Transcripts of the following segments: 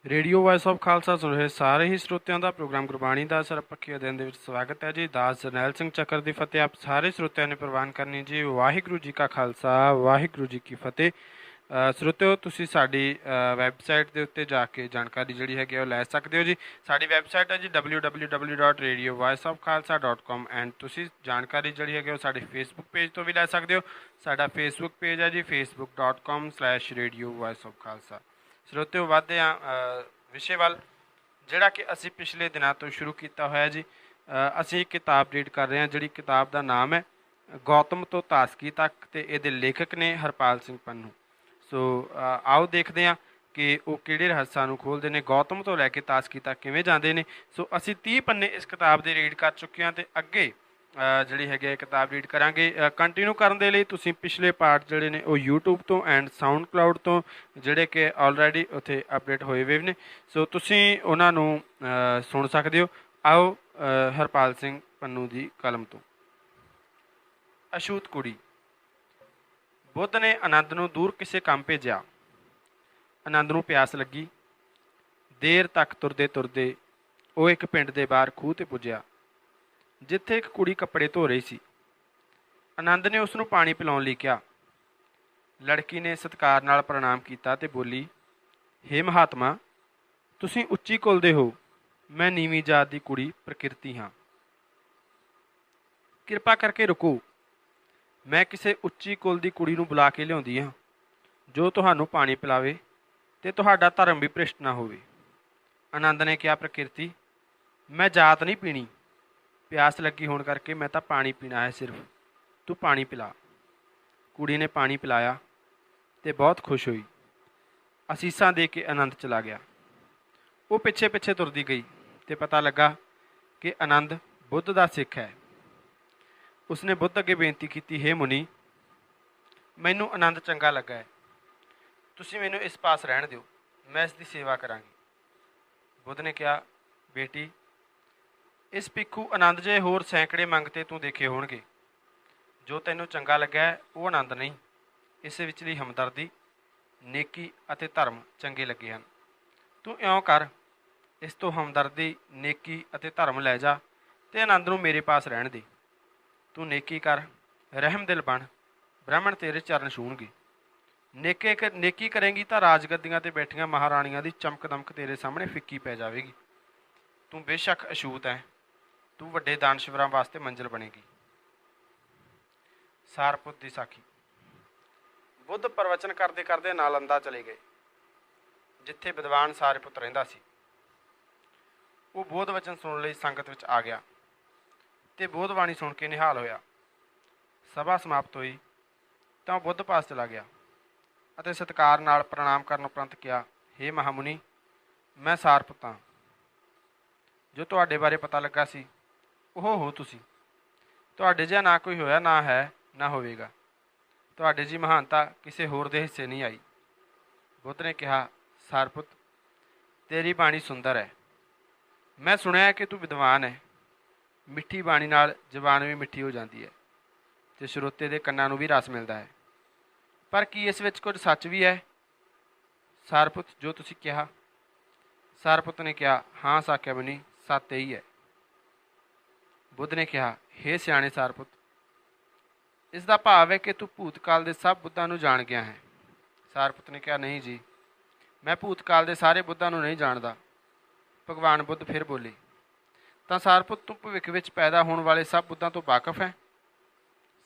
Radio vice of Khalsa ਸੁਣ ਰਹੇ ਸਾਰੇ ਹੀ ਸਰੋਤਿਆਂ ਦਾ ਪ੍ਰੋਗਰਾਮ ਗੁਰਬਾਣੀ ਦਾ ਸਰਪੱਖੀ ਅਧਿਐਨ ਦੇ ਵਿੱਚ ਸਵਾਗਤ ਹੈ ਜੀ। ਦਾਸ ਜਰਨੈਲ ਸਿੰਘ ਚੱਕਰ ਦੀ ਫਤਿਹ ਆਪ ਸਾਰੇ ਸਰੋਤਿਆਂ ਨੇ ਪ੍ਰਵਾਨ ਕਰਨੀ ਜੀ। ਵਾਹਿਗੁਰੂ ਜੀ ਕਾ ਖਾਲਸਾ, ਵਾਹਿਗੁਰੂ ਜੀ ਕੀ ਫਤਿਹ। ਸਰੋਤਿਓ, ਤੁਸੀਂ ਸਾਡੀ ਵੈਬਸਾਈਟ ਦੇ ਉੱਤੇ ਜਾ ਕੇ ਜਾਣਕਾਰੀ ਜਿਹੜੀ ਹੈਗੀ ਉਹ ਲੈ ਸਕਦੇ ਹੋ ਜੀ। ਸਾਡੀ ਵੈਬਸਾਈਟ ਹੈ ਜੀ www.radiovoiceofkhalsa.com ਐਂਡ ਤੁਸੀਂ ਜਾਣਕਾਰੀ ਜਿਹੜੀ ਹੈਗੀ ਉਹ ਸਾਡੇ ਫੇਸਬੁੱਕ ਪੇਜ ਤੋਂ ਵੀ ਲੈ ਸਕਦੇ ਹੋ। ਸਾਡਾ ਫੇਸਬੁੱਕ ਪੇਜ ਹੈ ਜੀ facebook.com/radio voice of khalsa। ਸਰੋਤਿਓ, ਵੱਧਦੇ ਹਾਂ ਵਿਸ਼ੇ ਵੱਲ, ਜਿਹੜਾ ਕਿ ਅਸੀਂ ਪਿਛਲੇ ਦਿਨਾਂ ਤੋਂ ਸ਼ੁਰੂ ਕੀਤਾ ਹੋਇਆ ਜੀ। ਅਸੀਂ ਇੱਕ ਕਿਤਾਬ ਰੀਡ ਕਰ ਰਹੇ ਹਾਂ, ਜਿਹੜੀ ਕਿਤਾਬ ਦਾ ਨਾਮ ਹੈ ਗੌਤਮ ਤੋਂ ਤਾਸਕੀ ਤੱਕ, ਅਤੇ ਇਹਦੇ ਲੇਖਕ ਨੇ ਹਰਪਾਲ ਸਿੰਘ ਪੰਨੂ। ਸੋ ਆਓ ਦੇਖਦੇ ਹਾਂ ਕਿ ਉਹ ਕਿਹੜੇ ਰਹੱਸਾਂ ਨੂੰ ਖੋਲ੍ਹਦੇ ਨੇ, ਗੌਤਮ ਤੋਂ ਲੈ ਕੇ ਤਾਸਕੀ ਤੱਕ ਕਿਵੇਂ ਜਾਂਦੇ ਨੇ। ਸੋ ਅਸੀਂ 30 ਪੰਨੇ ਇਸ ਕਿਤਾਬ ਦੇ ਰੀਡ ਕਰ ਚੁੱਕੇ ਹਾਂ, ਅਤੇ ਅੱਗੇ ਜਿਹੜੀ ਹੈਗੀ ਹੈ ਕਿਤਾਬ ਰੀਡ ਕਰਾਂਗੇ। ਕੰਟੀਨਿਊ ਕਰਨ ਦੇ ਲਈ ਤੁਸੀਂ ਪਿਛਲੇ ਪਾਰਟ ਜਿਹੜੇ ਨੇ ਉਹ YouTube ਤੋਂ ਐਂਡ ਸਾਊਂਡ ਕਲਾਊਡ ਤੋਂ, ਜਿਹੜੇ ਕਿ ਆਲਰੇਡੀ ਉੱਥੇ ਅਪਡੇਟ ਹੋਏ ਹੋਏ ਨੇ, ਸੋ ਤੁਸੀਂ ਉਹਨਾਂ ਨੂੰ ਸੁਣ ਸਕਦੇ ਹੋ। ਆਓ ਹਰਪਾਲ ਸਿੰਘ ਪੰਨੂ ਦੀ ਕਲਮ ਤੋਂ। ਅਛੂਤ ਕੁੜੀ। ਬੁੱਧ ਨੇ ਆਨੰਦ ਨੂੰ ਦੂਰ ਕਿਸੇ ਕੰਮ ਭੇਜਿਆ। ਆਨੰਦ ਨੂੰ ਪਿਆਸ ਲੱਗੀ। ਦੇਰ ਤੱਕ ਤੁਰਦੇ ਤੁਰਦੇ ਉਹ ਇੱਕ ਪਿੰਡ ਦੇ ਬਾਹਰ ਖੂਹ 'ਤੇ ਪੁੱਜਿਆ, ਜਿੱਥੇ ਇੱਕ ਕੁੜੀ ਕੱਪੜੇ ਧੋ ਰਹੀ ਸੀ। ਆਨੰਦ ਨੇ ਉਸ ਨੂੰ ਪਾਣੀ ਪਿਲਾਉਣ ਲਈ ਕਿਹਾ। ਲੜਕੀ ਨੇ ਸਤਿਕਾਰ ਨਾਲ ਪ੍ਰਣਾਮ ਕੀਤਾ ਅਤੇ ਬੋਲੀ, ਹੇ ਮਹਾਤਮਾ, ਤੁਸੀਂ ਉੱਚੀ ਕੁਲ ਦੇ ਹੋ, ਮੈਂ ਨੀਵੀਂ ਜਾਤ ਦੀ ਕੁੜੀ ਪ੍ਰਕਿਰਤੀ ਹਾਂ। ਕਿਰਪਾ ਕਰਕੇ ਰੁਕੋ, ਮੈਂ ਕਿਸੇ ਉੱਚੀ ਕੁਲ ਦੀ ਕੁੜੀ ਨੂੰ ਬੁਲਾ ਕੇ ਲਿਆਉਂਦੀ ਹਾਂ, ਜੋ ਤੁਹਾਨੂੰ ਪਾਣੀ ਪਿਲਾਵੇ ਅਤੇ ਤੁਹਾਡਾ ਧਰਮ ਵੀ ਭ੍ਰਿਸ਼ਟ ਨਾ ਹੋਵੇ। ਆਨੰਦ ਨੇ ਕਿਹਾ, ਪ੍ਰਕਿਰਤੀ, ਮੈਂ ਜਾਤ ਨਹੀਂ ਪੀਣੀ, ਪਿਆਸ ਲੱਗੀ ਹੋਣ ਕਰਕੇ ਮੈਂ ਤਾਂ ਪਾਣੀ ਪੀਣਾ ਹੈ ਸਿਰਫ, ਤੂੰ ਪਾਣੀ ਪਿਲਾ। ਕੁੜੀ ਨੇ ਪਾਣੀ ਪਿਲਾਇਆ ਅਤੇ ਬਹੁਤ ਖੁਸ਼ ਹੋਈ। ਅਸੀਸਾਂ ਦੇ ਕੇ ਆਨੰਦ ਚਲਾ ਗਿਆ। ਉਹ ਪਿੱਛੇ ਪਿੱਛੇ ਤੁਰਦੀ ਗਈ ਅਤੇ ਪਤਾ ਲੱਗਾ ਕਿ ਆਨੰਦ ਬੁੱਧ ਦਾ ਸਿੱਖ ਹੈ। ਉਸਨੇ ਬੁੱਧ ਅੱਗੇ ਬੇਨਤੀ ਕੀਤੀ, ਹੇ ਮੁਨੀ, ਮੈਨੂੰ ਆਨੰਦ ਚੰਗਾ ਲੱਗਾ ਹੈ, ਤੁਸੀਂ ਮੈਨੂੰ ਇਸ ਪਾਸ ਰਹਿਣ ਦਿਓ, ਮੈਂ ਇਸ ਦੀ ਸੇਵਾ ਕਰਾਂਗੀ। ਬੁੱਧ ਨੇ ਕਿਹਾ, ਬੇਟੀ, ਇਸ ਪਿੱਖੂ ਆਨੰਦ ਜੇ ਹੋਰ ਸੈਂਕੜੇ ਮੰਗਤੇ ਤੂੰ ਦੇਖੇ ਹੋਣਗੇ। ਜੋ ਤੈਨੂੰ ਚੰਗਾ ਲੱਗਾ ਹੈ ਉਹ ਆਨੰਦ ਨਹੀਂ, ਇਸ ਵਿਚਲੀ ਹਮਦਰਦੀ, ਨੇਕੀ ਅਤੇ ਧਰਮ ਚੰਗੇ ਲੱਗੇ ਹਨ। ਤੂੰ ਇਉਂ ਕਰ, ਇਸ ਤੋਂ ਹਮਦਰਦੀ, ਨੇਕੀ ਅਤੇ ਧਰਮ ਲੈ ਜਾ ਅਤੇ ਆਨੰਦ ਨੂੰ ਮੇਰੇ ਪਾਸ ਰਹਿਣ ਦੇ। ਤੂੰ ਨੇਕੀ ਕਰ, ਰਹਿਮਦਿਲ ਬਣ, ਬ੍ਰਾਹਮਣ ਤੇਰੇ ਚਰਨ ਛੂਹਣਗੇ। ਨੇਕੀ ਕਰੇਂਗੀ ਤਾਂ ਰਾਜਗੱਦੀਆਂ 'ਤੇ ਬੈਠੀਆਂ ਮਹਾਰਾਣੀਆਂ ਦੀ ਚਮਕ ਦਮਕ ਤੇਰੇ ਸਾਹਮਣੇ ਫਿੱਕੀ ਪੈ ਜਾਵੇਗੀ। ਤੂੰ ਬੇਸ਼ੱਕ ਅਛੂਤ ਹੈ, ਤੂੰ ਵੱਡੇ ਦਾਨਸ਼ਵਰਾਂ ਵਾਸਤੇ ਮੰਜ਼ਿਲ ਬਣੇਗੀ। ਸਾਰਪੁੱਤ ਦੀ ਸਾਖੀ। ਬੁੱਧ ਪ੍ਰਵਚਨ ਕਰਦੇ ਕਰਦੇ ਨਾਲੰਦਾ ਚਲੇ ਗਏ, ਜਿੱਥੇ ਵਿਦਵਾਨ ਸਾਰਪੁੱਤ ਰਹਿੰਦਾ ਸੀ। ਉਹ ਬੋਧ ਵਚਨ ਸੁਣਨ ਲਈ ਸੰਗਤ ਵਿੱਚ ਆ ਗਿਆ ਅਤੇ ਬੋਧਬਾਣੀ ਸੁਣ ਕੇ ਨਿਹਾਲ ਹੋਇਆ। ਸਭਾ ਸਮਾਪਤ ਹੋਈ ਤਾਂ ਉਹ ਬੁੱਧ ਪਾਸ ਚਲਾ ਗਿਆ ਅਤੇ ਸਤਿਕਾਰ ਨਾਲ ਪ੍ਰਣਾਮ ਕਰਨ ਉਪਰੰਤ ਕਿਹਾ, ਹੇ ਮਹਾਮੁਨੀ, ਮੈਂ ਸਾਰਪੁੱਤ ਹਾਂ। ਜੋ ਤੁਹਾਡੇ ਬਾਰੇ ਪਤਾ ਲੱਗਾ ਸੀ ਉਹ ਹੋ ਤੁਸੀਂ। ਤੁਹਾਡੇ ਜਿਹਾ ਨਾ ਕੋਈ ਹੋਇਆ, ਨਾ ਹੈ, ਨਾ ਹੋਵੇਗਾ। ਤੁਹਾਡੇ ਜੀ ਮਹਾਨਤਾ ਕਿਸੇ ਹੋਰ ਦੇ ਹਿੱਸੇ ਨਹੀਂ ਆਈ। ਬੁੱਧ ਨੇ ਕਿਹਾ, ਸਾਰਪੁੱਤ, ਤੇਰੀ ਬਾਣੀ ਸੁੰਦਰ ਹੈ। ਮੈਂ ਸੁਣਿਆ ਕਿ ਤੂੰ ਵਿਦਵਾਨ ਹੈ। ਮਿੱਠੀ ਬਾਣੀ ਨਾਲ ਜ਼ਬਾਨ ਵੀ ਮਿੱਠੀ ਹੋ ਜਾਂਦੀ ਹੈ ਅਤੇ ਸਰੋਤੇ ਦੇ ਕੰਨਾਂ ਨੂੰ ਵੀ ਰਸ ਮਿਲਦਾ ਹੈ। ਪਰ ਕੀ ਇਸ ਵਿੱਚ ਕੁਝ ਸੱਚ ਵੀ ਹੈ, ਸਾਰਪੁੱਤ, ਜੋ ਤੁਸੀਂ ਕਿਹਾ? ਸਾਰਪੁੱਤ ਨੇ ਕਿਹਾ, ਹਾਂ ਸਾਕਿਆ ਮੁਨੀ, ਸੱਤ ਇਹੀ ਹੈ। ਬੁੱਧ ਨੇ ਕਿਹਾ, ਹੇ ਸਿਆਣੇ ਸਾਰਪੁੱਤ, ਇਸ ਦਾ ਭਾਵ ਹੈ ਕਿ ਤੂੰ ਭੂਤਕਾਲ ਦੇ ਸਭ ਬੁੱਧਾਂ ਨੂੰ ਜਾਣ ਗਿਆ ਹੈ। ਸਾਰਪੁੱਤ ਨੇ ਕਿਹਾ, ਨਹੀਂ ਜੀ, ਮੈਂ ਭੂਤਕਾਲ ਦੇ ਸਾਰੇ ਬੁੱਧਾਂ ਨੂੰ ਨਹੀਂ ਜਾਣਦਾ। ਭਗਵਾਨ ਬੁੱਧ ਫਿਰ ਬੋਲੇ, ਤਾਂ ਸਾਰਪੁੱਤ, ਤੂੰ ਭਵਿੱਖ ਵਿੱਚ ਪੈਦਾ ਹੋਣ ਵਾਲੇ ਸਭ ਬੁੱਧਾਂ ਤੋਂ ਵਾਕਫ ਹੈ?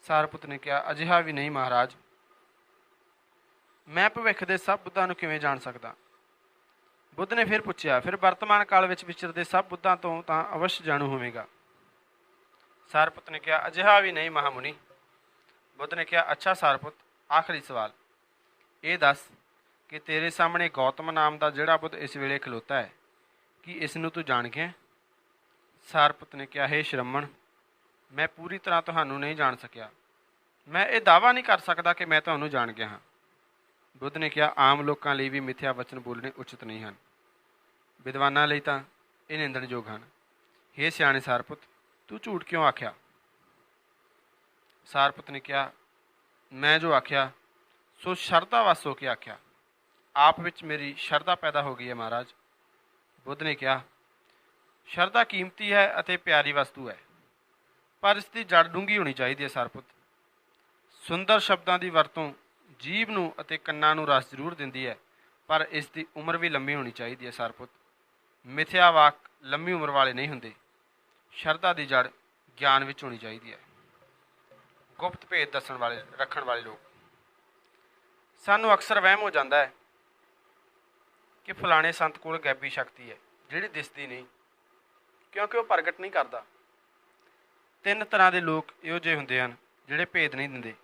ਸਾਰਪੁੱਤ ਨੇ ਕਿਹਾ, ਅਜਿਹਾ ਵੀ ਨਹੀਂ ਮਹਾਰਾਜ। ਮੈਂ ਭਵਿੱਖ ਦੇ ਸਭ ਬੁੱਧਾਂ ਨੂੰ ਕਿਵੇਂ ਜਾਣ ਸਕਦਾ? ਬੁੱਧ ਨੇ ਫਿਰ ਪੁੱਛਿਆ, ਫਿਰ ਵਰਤਮਾਨ ਕਾਲ ਵਿੱਚ ਵਿਚਰਦੇ ਸਭ ਬੁੱਧਾਂ ਤੋਂ ਤਾਂ ਅਵਸ਼ ਜਾਣੂ ਹੋਵੇਗਾ। ਸਾਰਪੁੱਤ ਨੇ ਕਿਹਾ, ਅਜਿਹਾ ਵੀ ਨਹੀਂ ਮਹਾਮੁਨੀ। ਬੁੱਧ ਨੇ ਕਿਹਾ, ਅੱਛਾ ਸਾਰਪੁੱਤ, ਆਖਰੀ ਸਵਾਲ ਇਹ ਦੱਸ ਕਿ ਤੇਰੇ ਸਾਹਮਣੇ ਗੌਤਮ ਨਾਮ ਦਾ ਜਿਹੜਾ ਬੁੱਧ ਇਸ ਵੇਲੇ ਖਲੋਤਾ ਹੈ, ਕੀ ਇਸ ਨੂੰ ਤੂੰ ਜਾਣ ਗਿਆ? ਸਾਰਪੁੱਤ ਨੇ ਕਿਹਾ, ਹੇ ਸ਼੍ਰਮਣ, ਮੈਂ ਪੂਰੀ ਤਰ੍ਹਾਂ ਤੁਹਾਨੂੰ ਨਹੀਂ ਜਾਣ ਸਕਿਆ। ਮੈਂ ਇਹ ਦਾਅਵਾ ਨਹੀਂ ਕਰ ਸਕਦਾ ਕਿ ਮੈਂ ਤੁਹਾਨੂੰ ਜਾਣ ਗਿਆ ਹਾਂ। ਬੁੱਧ ਨੇ ਕਿਹਾ, ਆਮ ਲੋਕਾਂ ਲਈ ਵੀ ਮਿੱਥਿਆ ਵਚਨ ਬੋਲਣੇ ਉਚਿਤ ਨਹੀਂ ਹਨ, ਵਿਦਵਾਨਾਂ ਲਈ ਤਾਂ ਇਹ ਨਿੰਦਣਯੋਗ ਹਨ। ਹੇ ਸਿਆਣੇ ਸਾਰਪੁੱਤ, ਤੂੰ ਝੂਠ ਕਿਉਂ ਆਖਿਆ? ਸਾਰਪੁੱਤ ਨੇ ਕਿਹਾ, ਮੈਂ ਜੋ ਆਖਿਆ ਸੋ ਸ਼ਰਧਾ ਵਸ ਹੋ ਕੇ ਆਖਿਆ। ਆਪ ਵਿੱਚ ਮੇਰੀ ਸ਼ਰਧਾ ਪੈਦਾ ਹੋ ਗਈ ਹੈ ਮਹਾਰਾਜ। ਬੁੱਧ ਨੇ ਕਿਹਾ, ਸ਼ਰਧਾ ਕੀਮਤੀ ਹੈ ਅਤੇ ਪਿਆਰੀ ਵਸਤੂ ਹੈ, ਪਰ ਇਸ ਦੀ ਜੜ ਡੂੰਘੀ ਹੋਣੀ ਚਾਹੀਦੀ ਹੈ ਸਰਪੁੱਤ। ਸੁੰਦਰ ਸ਼ਬਦਾਂ ਦੀ ਵਰਤੋਂ ਜੀਭ ਨੂੰ ਅਤੇ ਕੰਨਾਂ ਨੂੰ ਰਸ ਜ਼ਰੂਰ ਦਿੰਦੀ ਹੈ, ਪਰ ਇਸ ਦੀ ਉਮਰ ਵੀ ਲੰਮੀ ਹੋਣੀ ਚਾਹੀਦੀ ਹੈ ਸਰਪੁੱਤ। ਮਿਥਿਆ ਵਾਕ ਲੰਮੀ ਉਮਰ ਵਾਲੇ ਨਹੀਂ ਹੁੰਦੇ। ਸ਼ਰਧਾ ਦੀ ਜੜ ਗਿਆਨ ਵਿੱਚ ਹੋਣੀ ਚਾਹੀਦੀ ਹੈ। ਗੁਪਤ ਭੇਦ ਰੱਖਣ ਵਾਲੇ ਲੋਕ। ਸਾਨੂੰ ਅਕਸਰ ਵਹਿਮ ਹੋ ਜਾਂਦਾ ਹੈ ਕਿ ਫਲਾਣੇ ਸੰਤ ਕੋਲ ਗੈਬੀ ਸ਼ਕਤੀ ਹੈ ਜਿਹੜੀ ਦਿਸਦੀ ਨਹੀਂ, ਕਿਉਂਕਿ ਉਹ ਪ੍ਰਗਟ ਨਹੀਂ ਕਰਦਾ। 3 ਤਰ੍ਹਾਂ ਦੇ ਲੋਕ ਇਹੋ ਜਿਹੇ ਹੁੰਦੇ ਹਨ ਜਿਹੜੇ ਭੇਦ ਨਹੀਂ ਦਿੰਦੇ,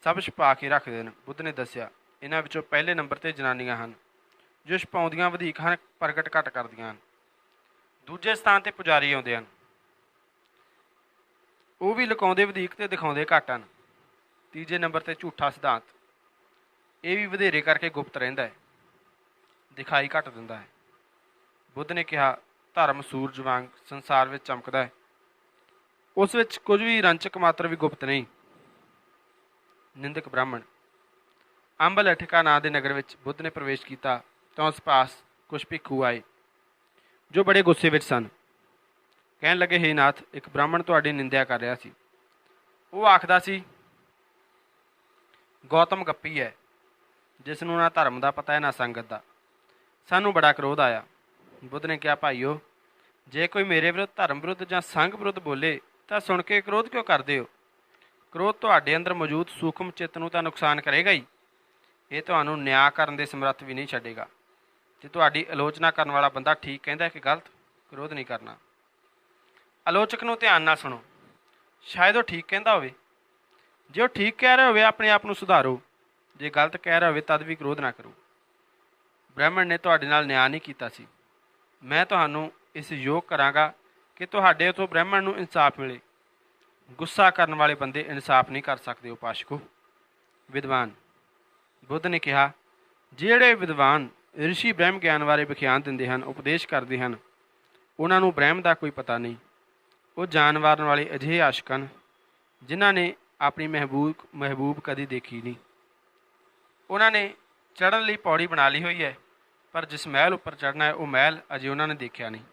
ਸਭ ਛੁਪਾ ਕੇ ਰੱਖਦੇ ਹਨ। ਬੁੱਧ ਨੇ ਦੱਸਿਆ, ਇਹਨਾਂ ਵਿੱਚੋਂ ਪਹਿਲੇ ਨੰਬਰ 'ਤੇ ਜਨਾਨੀਆਂ ਹਨ ਜੋ ਛੁਪਾਉਂਦੀਆਂ ਵਧੇਕ ਹਨ, ਪ੍ਰਗਟ ਘੱਟ ਕਰਦੀਆਂ ਹਨ। ਦੂਜੇ ਸਥਾਨ 'ਤੇ ਪੁਜਾਰੀ ਆਉਂਦੇ ਹਨ, ਉਹ ਵੀ ਲੁਕਾਉਂਦੇ ਵਧੇਕ ਅਤੇ ਦਿਖਾਉਂਦੇ ਘੱਟ ਹਨ। ਤੀਜੇ ਨੰਬਰ 'ਤੇ ਝੂਠਾ ਸਿਧਾਂਤ, ਇਹ ਵੀ ਵਧੇਰੇ ਕਰਕੇ ਗੁਪਤ ਰਹਿੰਦਾ ਹੈ, ਦਿਖਾਈ ਘੱਟ ਦਿੰਦਾ ਹੈ। ਬੁੱਧ ਨੇ ਕਿਹਾ, ਧਰਮ ਸੂਰਜ ਵਾਂਗ ਸੰਸਾਰ ਵਿੱਚ ਚਮਕਦਾ ਹੈ, ਉਸ ਵਿੱਚ ਕੁਝ ਵੀ ਰੰਚਕ ਮਾਤਰ ਵੀ ਗੁਪਤ ਨਹੀਂ। ਨਿੰਦਕ ਬ੍ਰਾਹਮਣ। ਅੰਬਲ ਅਠਿਕਾ ਨਾਂ ਦੇ ਨਗਰ ਵਿੱਚ ਬੁੱਧ ਨੇ ਪ੍ਰਵੇਸ਼ ਕੀਤਾ ਤਾਂ ਉਸ ਪਾਸ ਕੁਝ ਭਿੱਖੂ ਆਏ ਜੋ ਬੜੇ ਗੁੱਸੇ ਵਿੱਚ ਸਨ। ਕਹਿਣ ਲੱਗੇ, ਹੇ ਨਾਥ, ਇੱਕ ਬ੍ਰਾਹਮਣ ਤੁਹਾਡੀ ਨਿੰਦਿਆ ਕਰ ਰਿਹਾ ਸੀ। ਉਹ ਆਖਦਾ ਸੀ, ਗੌਤਮ ਗੱਪੀ ਹੈ, ਜਿਸ ਨੂੰ ਨਾ ਧਰਮ ਦਾ ਪਤਾ ਹੈ ਨਾ ਸੰਗਤ ਦਾ। ਸਾਨੂੰ ਬੜਾ ਕ੍ਰੋਧ ਆਇਆ। ਬੁੱਧ ਨੇ ਕਿਹਾ, ਭਾਈਓ, ਜੇ ਕੋਈ ਮੇਰੇ ਵਿਰੁੱਧ, ਧਰਮ ਵਿਰੁੱਧ ਜਾਂ ਸੰਘ ਵਿਰੁੱਧ ਬੋਲੇ ਤਾਂ ਸੁਣ ਕੇ ਕ੍ਰੋਧ ਕਿਉਂ ਕਰਦੇ ਹੋ? ਕ੍ਰੋਧ ਤੁਹਾਡੇ ਅੰਦਰ ਮੌਜੂਦ ਸੂਖਮ ਚਿੱਤ ਨੂੰ ਤਾਂ ਨੁਕਸਾਨ ਕਰੇਗਾ ਹੀ, ਇਹ ਤੁਹਾਨੂੰ ਨਿਆਂ ਕਰਨ ਦੇ ਸਮਰੱਥ ਵੀ ਨਹੀਂ ਛੱਡੇਗਾ। ਜੇ ਤੁਹਾਡੀ ਆਲੋਚਨਾ ਕਰਨ ਵਾਲਾ ਬੰਦਾ ਠੀਕ ਕਹਿੰਦਾ ਕਿ ਗਲਤ, ਕ੍ਰੋਧ ਨਹੀਂ ਕਰਨਾ। ਆਲੋਚਕ ਨੂੰ ਧਿਆਨ ਨਾਲ ਸੁਣੋ, ਸ਼ਾਇਦ ਉਹ ਠੀਕ ਕਹਿੰਦਾ ਹੋਵੇ। ਜੇ ਉਹ ਠੀਕ ਕਹਿ ਰਿਹਾ ਹੋਵੇ, ਆਪਣੇ ਆਪ ਨੂੰ ਸੁਧਾਰੋ। ਜੇ ਗਲਤ ਕਹਿ ਰਿਹਾ ਹੋਵੇ ਤਦ ਵੀ ਕ੍ਰੋਧ ਨਾ ਕਰੋ। ਬ੍ਰਾਹਮਣ ਨੇ ਤੁਹਾਡੇ ਨਾਲ ਨਿਆਂ ਨਹੀਂ ਕੀਤਾ ਸੀ। ਮੈਂ ਤੁਹਾਨੂੰ ਇਸ ਯੋਗ ਕਰਾਂਗਾ ਕਿ ਤੁਹਾਡੇ ਤੋਂ ਬ੍ਰਾਹਮਣ ਨੂੰ ਇਨਸਾਫ ਮਿਲੇ। ਗੁੱਸਾ ਕਰਨ ਵਾਲੇ ਬੰਦੇ ਇਨਸਾਫ ਨਹੀਂ ਕਰ ਸਕਦੇ। ਉਪਾਸ਼ਕੋ। ਵਿਦਵਾਨ। ਬੁੱਧ ਨੇ ਕਿਹਾ, ਜਿਹੜੇ ਵਿਦਵਾਨ ਰਿਸ਼ੀ ਬ੍ਰਹਮ ਗਿਆਨ ਬਾਰੇ ਵਿਖਿਆਨ ਦਿੰਦੇ ਹਨ, ਉਪਦੇਸ਼ ਕਰਦੇ ਹਨ, ਉਹਨਾਂ ਨੂੰ ਬ੍ਰਹਮ ਦਾ ਕੋਈ ਪਤਾ ਨਹੀਂ। ਉਹ ਜਾਨ ਮਾਰਨ ਵਾਲੇ ਅਜਿਹੇ ਆਸ਼ਕ ਹਨ ਜਿਨ੍ਹਾਂ ਨੇ ਆਪਣੀ ਮਹਿਬੂਬ ਕਦੀ ਦੇਖੀ ਨਹੀਂ। ਉਹਨਾਂ ਨੇ ਚੜ੍ਹਨ ਲਈ ਪੌੜੀ ਬਣਾ ਲਈ ਹੋਈ ਹੈ, ਪਰ ਜਿਸ ਮਹਿਲ ਉੱਪਰ ਚੜ੍ਹਨਾ ਹੈ ਉਹ ਮਹਿਲ ਅਜੇ ਉਹਨਾਂ ਨੇ ਦੇਖਿਆ ਨਹੀਂ।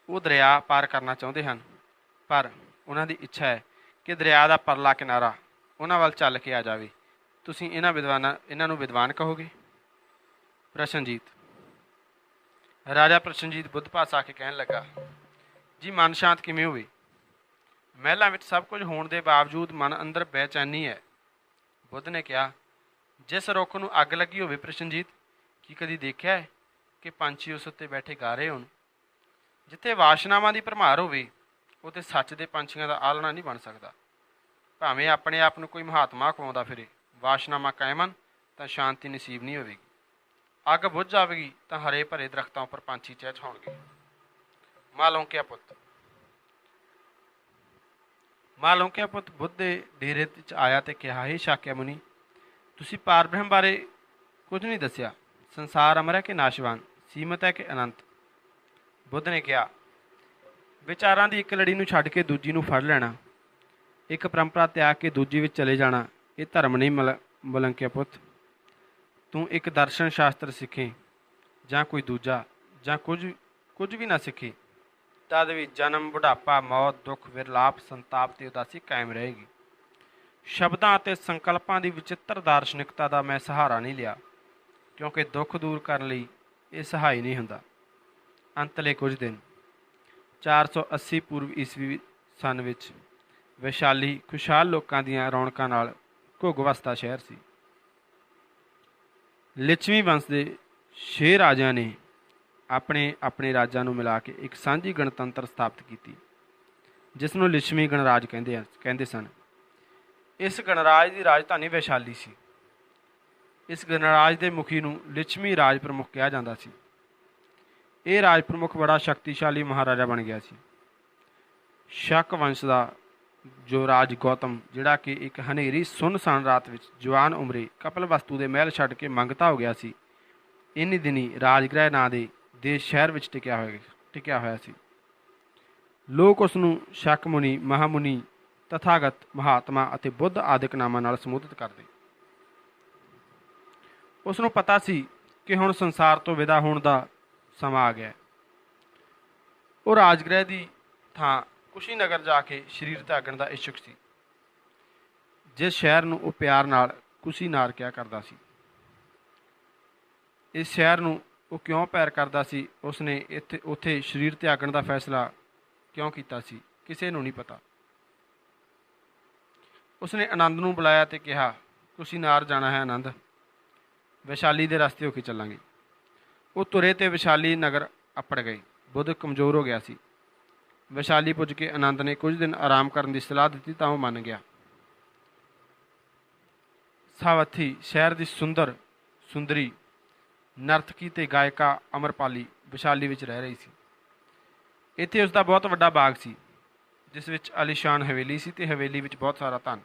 ਉਹ ਦਰਿਆ ਪਾਰ ਕਰਨਾ ਚਾਹੁੰਦੇ ਹਨ, ਪਰ ਉਹਨਾਂ ਦੀ ਇੱਛਾ ਹੈ ਕਿ ਦਰਿਆ ਦਾ ਪਰਲਾ ਕਿਨਾਰਾ ਉਹਨਾਂ ਵੱਲ ਚੱਲ ਕੇ ਆ ਜਾਵੇ। ਤੁਸੀਂ ਇਹਨਾਂ ਨੂੰ ਵਿਦਵਾਨ ਕਹੋਗੇ? ਪ੍ਰਸ਼ਨਜੀਤ। ਰਾਜਾ ਪ੍ਰਸ਼ਨਜੀਤ ਬੁੱਧ ਪਾਸ ਆ ਕੇ ਕਹਿਣ ਲੱਗਾ, ਜੀ, ਮਨ ਸ਼ਾਂਤ ਕਿਵੇਂ ਹੋਵੇ? ਮਹਿਲਾਂ ਵਿੱਚ ਸਭ ਕੁਝ ਹੋਣ ਦੇ ਬਾਵਜੂਦ ਮਨ ਅੰਦਰ ਬੇਚੈਨੀ ਹੈ। ਬੁੱਧ ਨੇ ਕਿਹਾ, ਜਿਸ ਰੁੱਖ ਨੂੰ ਅੱਗ ਲੱਗੀ ਹੋਵੇ ਪ੍ਰਸ਼ਨਜੀਤ, ਕੀ ਕਦੀ ਦੇਖਿਆ ਹੈ ਕਿ ਪੰਛੀ ਉਸ ਉੱਤੇ ਬੈਠੇ ਗਾ ਰਹੇ ਹੋਣ? ਜਿੱਥੇ ਵਾਸ਼ਨਾਵਾਂ ਦੀ ਭਰਮਾਰ ਹੋਵੇ, ਉੱਥੇ ਸੱਚ ਦੇ ਪੰਛੀਆਂ ਦਾ ਆਲਣਾ ਨਹੀਂ ਬਣ ਸਕਦਾ। ਭਾਵੇਂ ਆਪਣੇ ਆਪ ਨੂੰ ਕੋਈ ਮਹਾਤਮਾ ਕਹਾਉਂਦਾ ਫਿਰੇ, ਵਾਸ਼ਨਾਵਾਂ ਕਾਇਮ ਹਨ ਤਾਂ ਸ਼ਾਂਤੀ ਨਸੀਬ ਨਹੀਂ ਹੋਵੇਗੀ। ਅੱਗ ਬੁੱਝ ਜਾਵੇਗੀ ਤਾਂ ਹਰੇ ਭਰੇ ਦਰਖਤਾਂ ਉੱਪਰ ਪੰਛੀ ਚਹਿਚਹਾਉਣਗੇ। ਮਾਲੌਂਕਿਆ ਪੁੱਤ। ਮਾਲੌਂਕਿਆ ਪੁੱਤ ਬੁੱਧ ਦੇ ਡੇਰੇ 'ਚ ਆਇਆ ਅਤੇ ਕਿਹਾ, ਹੇ ਸ਼ਾਕਿਆ ਮੁਨੀ, ਤੁਸੀਂ ਪਾਰ ਬ੍ਰਹਮ ਬਾਰੇ ਕੁਝ ਨਹੀਂ ਦੱਸਿਆ। ਸੰਸਾਰ ਅਮਰ ਹੈ ਕਿ ਨਾਸ਼ਵਾਨ, ਸੀਮਤ ਹੈ ਕਿ ਅਨੰਤ? ਬੁੱਧ ਨੇ ਕਿਹਾ, ਵਿਚਾਰਾਂ ਦੀ ਇੱਕ ਲੜੀ ਨੂੰ ਛੱਡ ਕੇ ਦੂਜੀ ਨੂੰ ਫੜ ਲੈਣਾ, ਇੱਕ ਪਰੰਪਰਾ ਤਿਆਗ ਕੇ ਦੂਜੀ ਵਿੱਚ ਚਲੇ ਜਾਣਾ, ਇਹ ਧਰਮ ਨਹੀਂ ਮਾਲੌਂਕਿਆ ਪੁੱਤ। ਤੂੰ ਇੱਕ ਦਰਸ਼ਨ ਸ਼ਾਸਤਰ ਸਿੱਖੇ ਜਾਂ ਕੋਈ ਦੂਜਾ, ਜਾਂ ਕੁਝ ਵੀ ਨਾ ਸਿੱਖੇ, ਤਦ ਵੀ ਜਨਮ, ਬੁਢਾਪਾ, ਮੌਤ, ਦੁੱਖ, ਵਿਰਲਾਪ, ਸੰਤਾਪ ਅਤੇ ਉਦਾਸੀ ਕਾਇਮ ਰਹੇਗੀ। ਸ਼ਬਦਾਂ ਅਤੇ ਸੰਕਲਪਾਂ ਦੀ ਵਿਚਿੱਤਰ ਦਾਰਸ਼ਨਿਕਤਾ ਦਾ ਮੈਂ ਸਹਾਰਾ ਨਹੀਂ ਲਿਆ, ਕਿਉਂਕਿ ਦੁੱਖ ਦੂਰ ਕਰਨ ਲਈ ਇਹ ਸਹਾਈ ਨਹੀਂ ਹੁੰਦਾ। ਅੰਤਲੇ ਕੁਝ ਦਿਨ 480 ਪੂਰਵ ਈਸਵੀ ਸਨ ਵਿੱਚ ਵੈਸ਼ਾਲੀ ਖੁਸ਼ਹਾਲ ਲੋਕਾਂ ਦੀਆਂ ਰੌਣਕਾਂ ਨਾਲ ਘੁੱਗ ਵਸਦਾ ਸ਼ਹਿਰ ਸੀ। ਲਿਛਵੀ ਵੰਸ਼ ਦੇ 6 ਰਾਜਿਆਂ ਨੇ ਆਪਣੇ ਰਾਜਾਂ ਨੂੰ ਮਿਲਾ ਕੇ ਇੱਕ ਸਾਂਝੀ ਗਣਤੰਤਰ ਸਥਾਪਿਤ ਕੀਤੀ, ਜਿਸ ਨੂੰ ਲਿਛਵੀ ਗਣਰਾਜ ਕਹਿੰਦੇ ਸਨ। ਇਸ ਗਣਰਾਜ ਦੀ ਰਾਜਧਾਨੀ ਵੈਸ਼ਾਲੀ ਸੀ। ਇਸ ਗਣਰਾਜ ਦੇ ਮੁਖੀ ਨੂੰ ਲਿਛਵੀ ਰਾਜ ਪ੍ਰਮੁੱਖ ਕਿਹਾ ਜਾਂਦਾ ਸੀ। ਇਹ ਰਾਜ ਪ੍ਰਮੁੱਖ ਬੜਾ ਸ਼ਕਤੀਸ਼ਾਲੀ ਮਹਾਰਾਜਾ ਬਣ ਗਿਆ ਸੀ। ਸ਼ਕ ਵੰਸ਼ ਦਾ ਜੋ ਰਾਜ ਗੌਤਮ, ਜਿਹੜਾ ਕਿ ਇੱਕ ਹਨੇਰੀ ਸੁੰਨਸਾਨ ਰਾਤ ਵਿੱਚ ਜਵਾਨ ਉਮਰੇ ਕਪਿਲਵਸਤੂ ਦੇ ਮਹਿਲ ਛੱਡ ਕੇ ਮੰਗਤਾ ਹੋ ਗਿਆ ਸੀ, ਇੰਨੀ ਦਿਨੀ ਰਾਜਗ੍ਰਹਿ ਨਾਂ ਦੇ ਦੇਸ਼ ਸ਼ਹਿਰ ਵਿੱਚ ਟਿਕਿਆ ਹੋਇਆ ਸੀ। ਲੋਕ ਉਸ ਨੂੰ ਸ਼ਕ ਮੁਨੀ, ਮਹਾਮੁਨੀ, ਤਥਾਗਤ, ਮਹਾਤਮਾ ਅਤੇ ਬੁੱਧ ਆਦਿਕ ਨਾਮਾਂ ਨਾਲ ਸੰਬੋਧਿਤ ਕਰਦੇ। ਉਸ ਨੂੰ ਪਤਾ ਸੀ ਕਿ ਹੁਣ ਸੰਸਾਰ ਤੋਂ ਵਿਦਾ ਹੋਣ ਦਾ ਸਮਾਂ ਆ ਗਿਆ। ਉਹ ਰਾਜਗ੍ਰਹਿ ਦੀ ਥਾਂ ਕੁਸ਼ੀਨਗਰ ਜਾ ਕੇ ਸਰੀਰ ਤਿਆਗਣ ਦਾ ਇੱਛੁਕ ਸੀ, ਜਿਸ ਸ਼ਹਿਰ ਨੂੰ ਉਹ ਪਿਆਰ ਨਾਲ ਕੁਸ਼ੀਨਾਰ ਕਿਹਾ ਕਰਦਾ ਸੀ। ਇਸ ਸ਼ਹਿਰ ਨੂੰ ਉਹ ਕਿਉਂ ਪਿਆਰ ਕਰਦਾ ਸੀ, ਉਸਨੇ ਉੱਥੇ ਸਰੀਰ ਤਿਆਗਣ ਦਾ ਫੈਸਲਾ ਕਿਉਂ ਕੀਤਾ ਸੀ, ਕਿਸੇ ਨੂੰ ਨਹੀਂ ਪਤਾ। ਉਸਨੇ ਆਨੰਦ ਨੂੰ ਬੁਲਾਇਆ ਅਤੇ ਕਿਹਾ, ਕੁਸ਼ੀਨਾਰ ਜਾਣਾ ਹੈ ਆਨੰਦ, ਵੈਸ਼ਾਲੀ ਦੇ ਰਸਤੇ ਹੋ ਕੇ ਚੱਲਾਂਗੇ। ਉਹ ਤੁਰੇ ਅਤੇ ਵੈਸ਼ਾਲੀ ਨਗਰ ਅੱਪੜ ਗਏ। ਬੁੱਧ ਕਮਜ਼ੋਰ ਹੋ ਗਿਆ ਸੀ। ਵੈਸ਼ਾਲੀ ਪੁੱਜ ਕੇ ਆਨੰਦ ਨੇ ਕੁਝ ਦਿਨ ਆਰਾਮ ਕਰਨ ਦੀ ਸਲਾਹ ਦਿੱਤੀ ਤਾਂ ਉਹ ਮੰਨ ਗਿਆ। ਸਾਵਥੀ ਸ਼ਹਿਰ ਦੀ ਸੁੰਦਰੀ ਨਰਤਕੀ ਅਤੇ ਗਾਇਕਾ ਅਮਰਪਾਲੀ ਵੈਸ਼ਾਲੀ ਵਿੱਚ ਰਹਿ ਰਹੀ ਸੀ। ਇੱਥੇ ਉਸ ਦਾ ਬਹੁਤ ਵੱਡਾ ਬਾਗ ਸੀ, ਜਿਸ ਵਿੱਚ ਆਲੀਸ਼ਾਨ ਹਵੇਲੀ ਸੀ ਅਤੇ ਹਵੇਲੀ ਵਿੱਚ ਬਹੁਤ ਸਾਰਾ ਧਨ।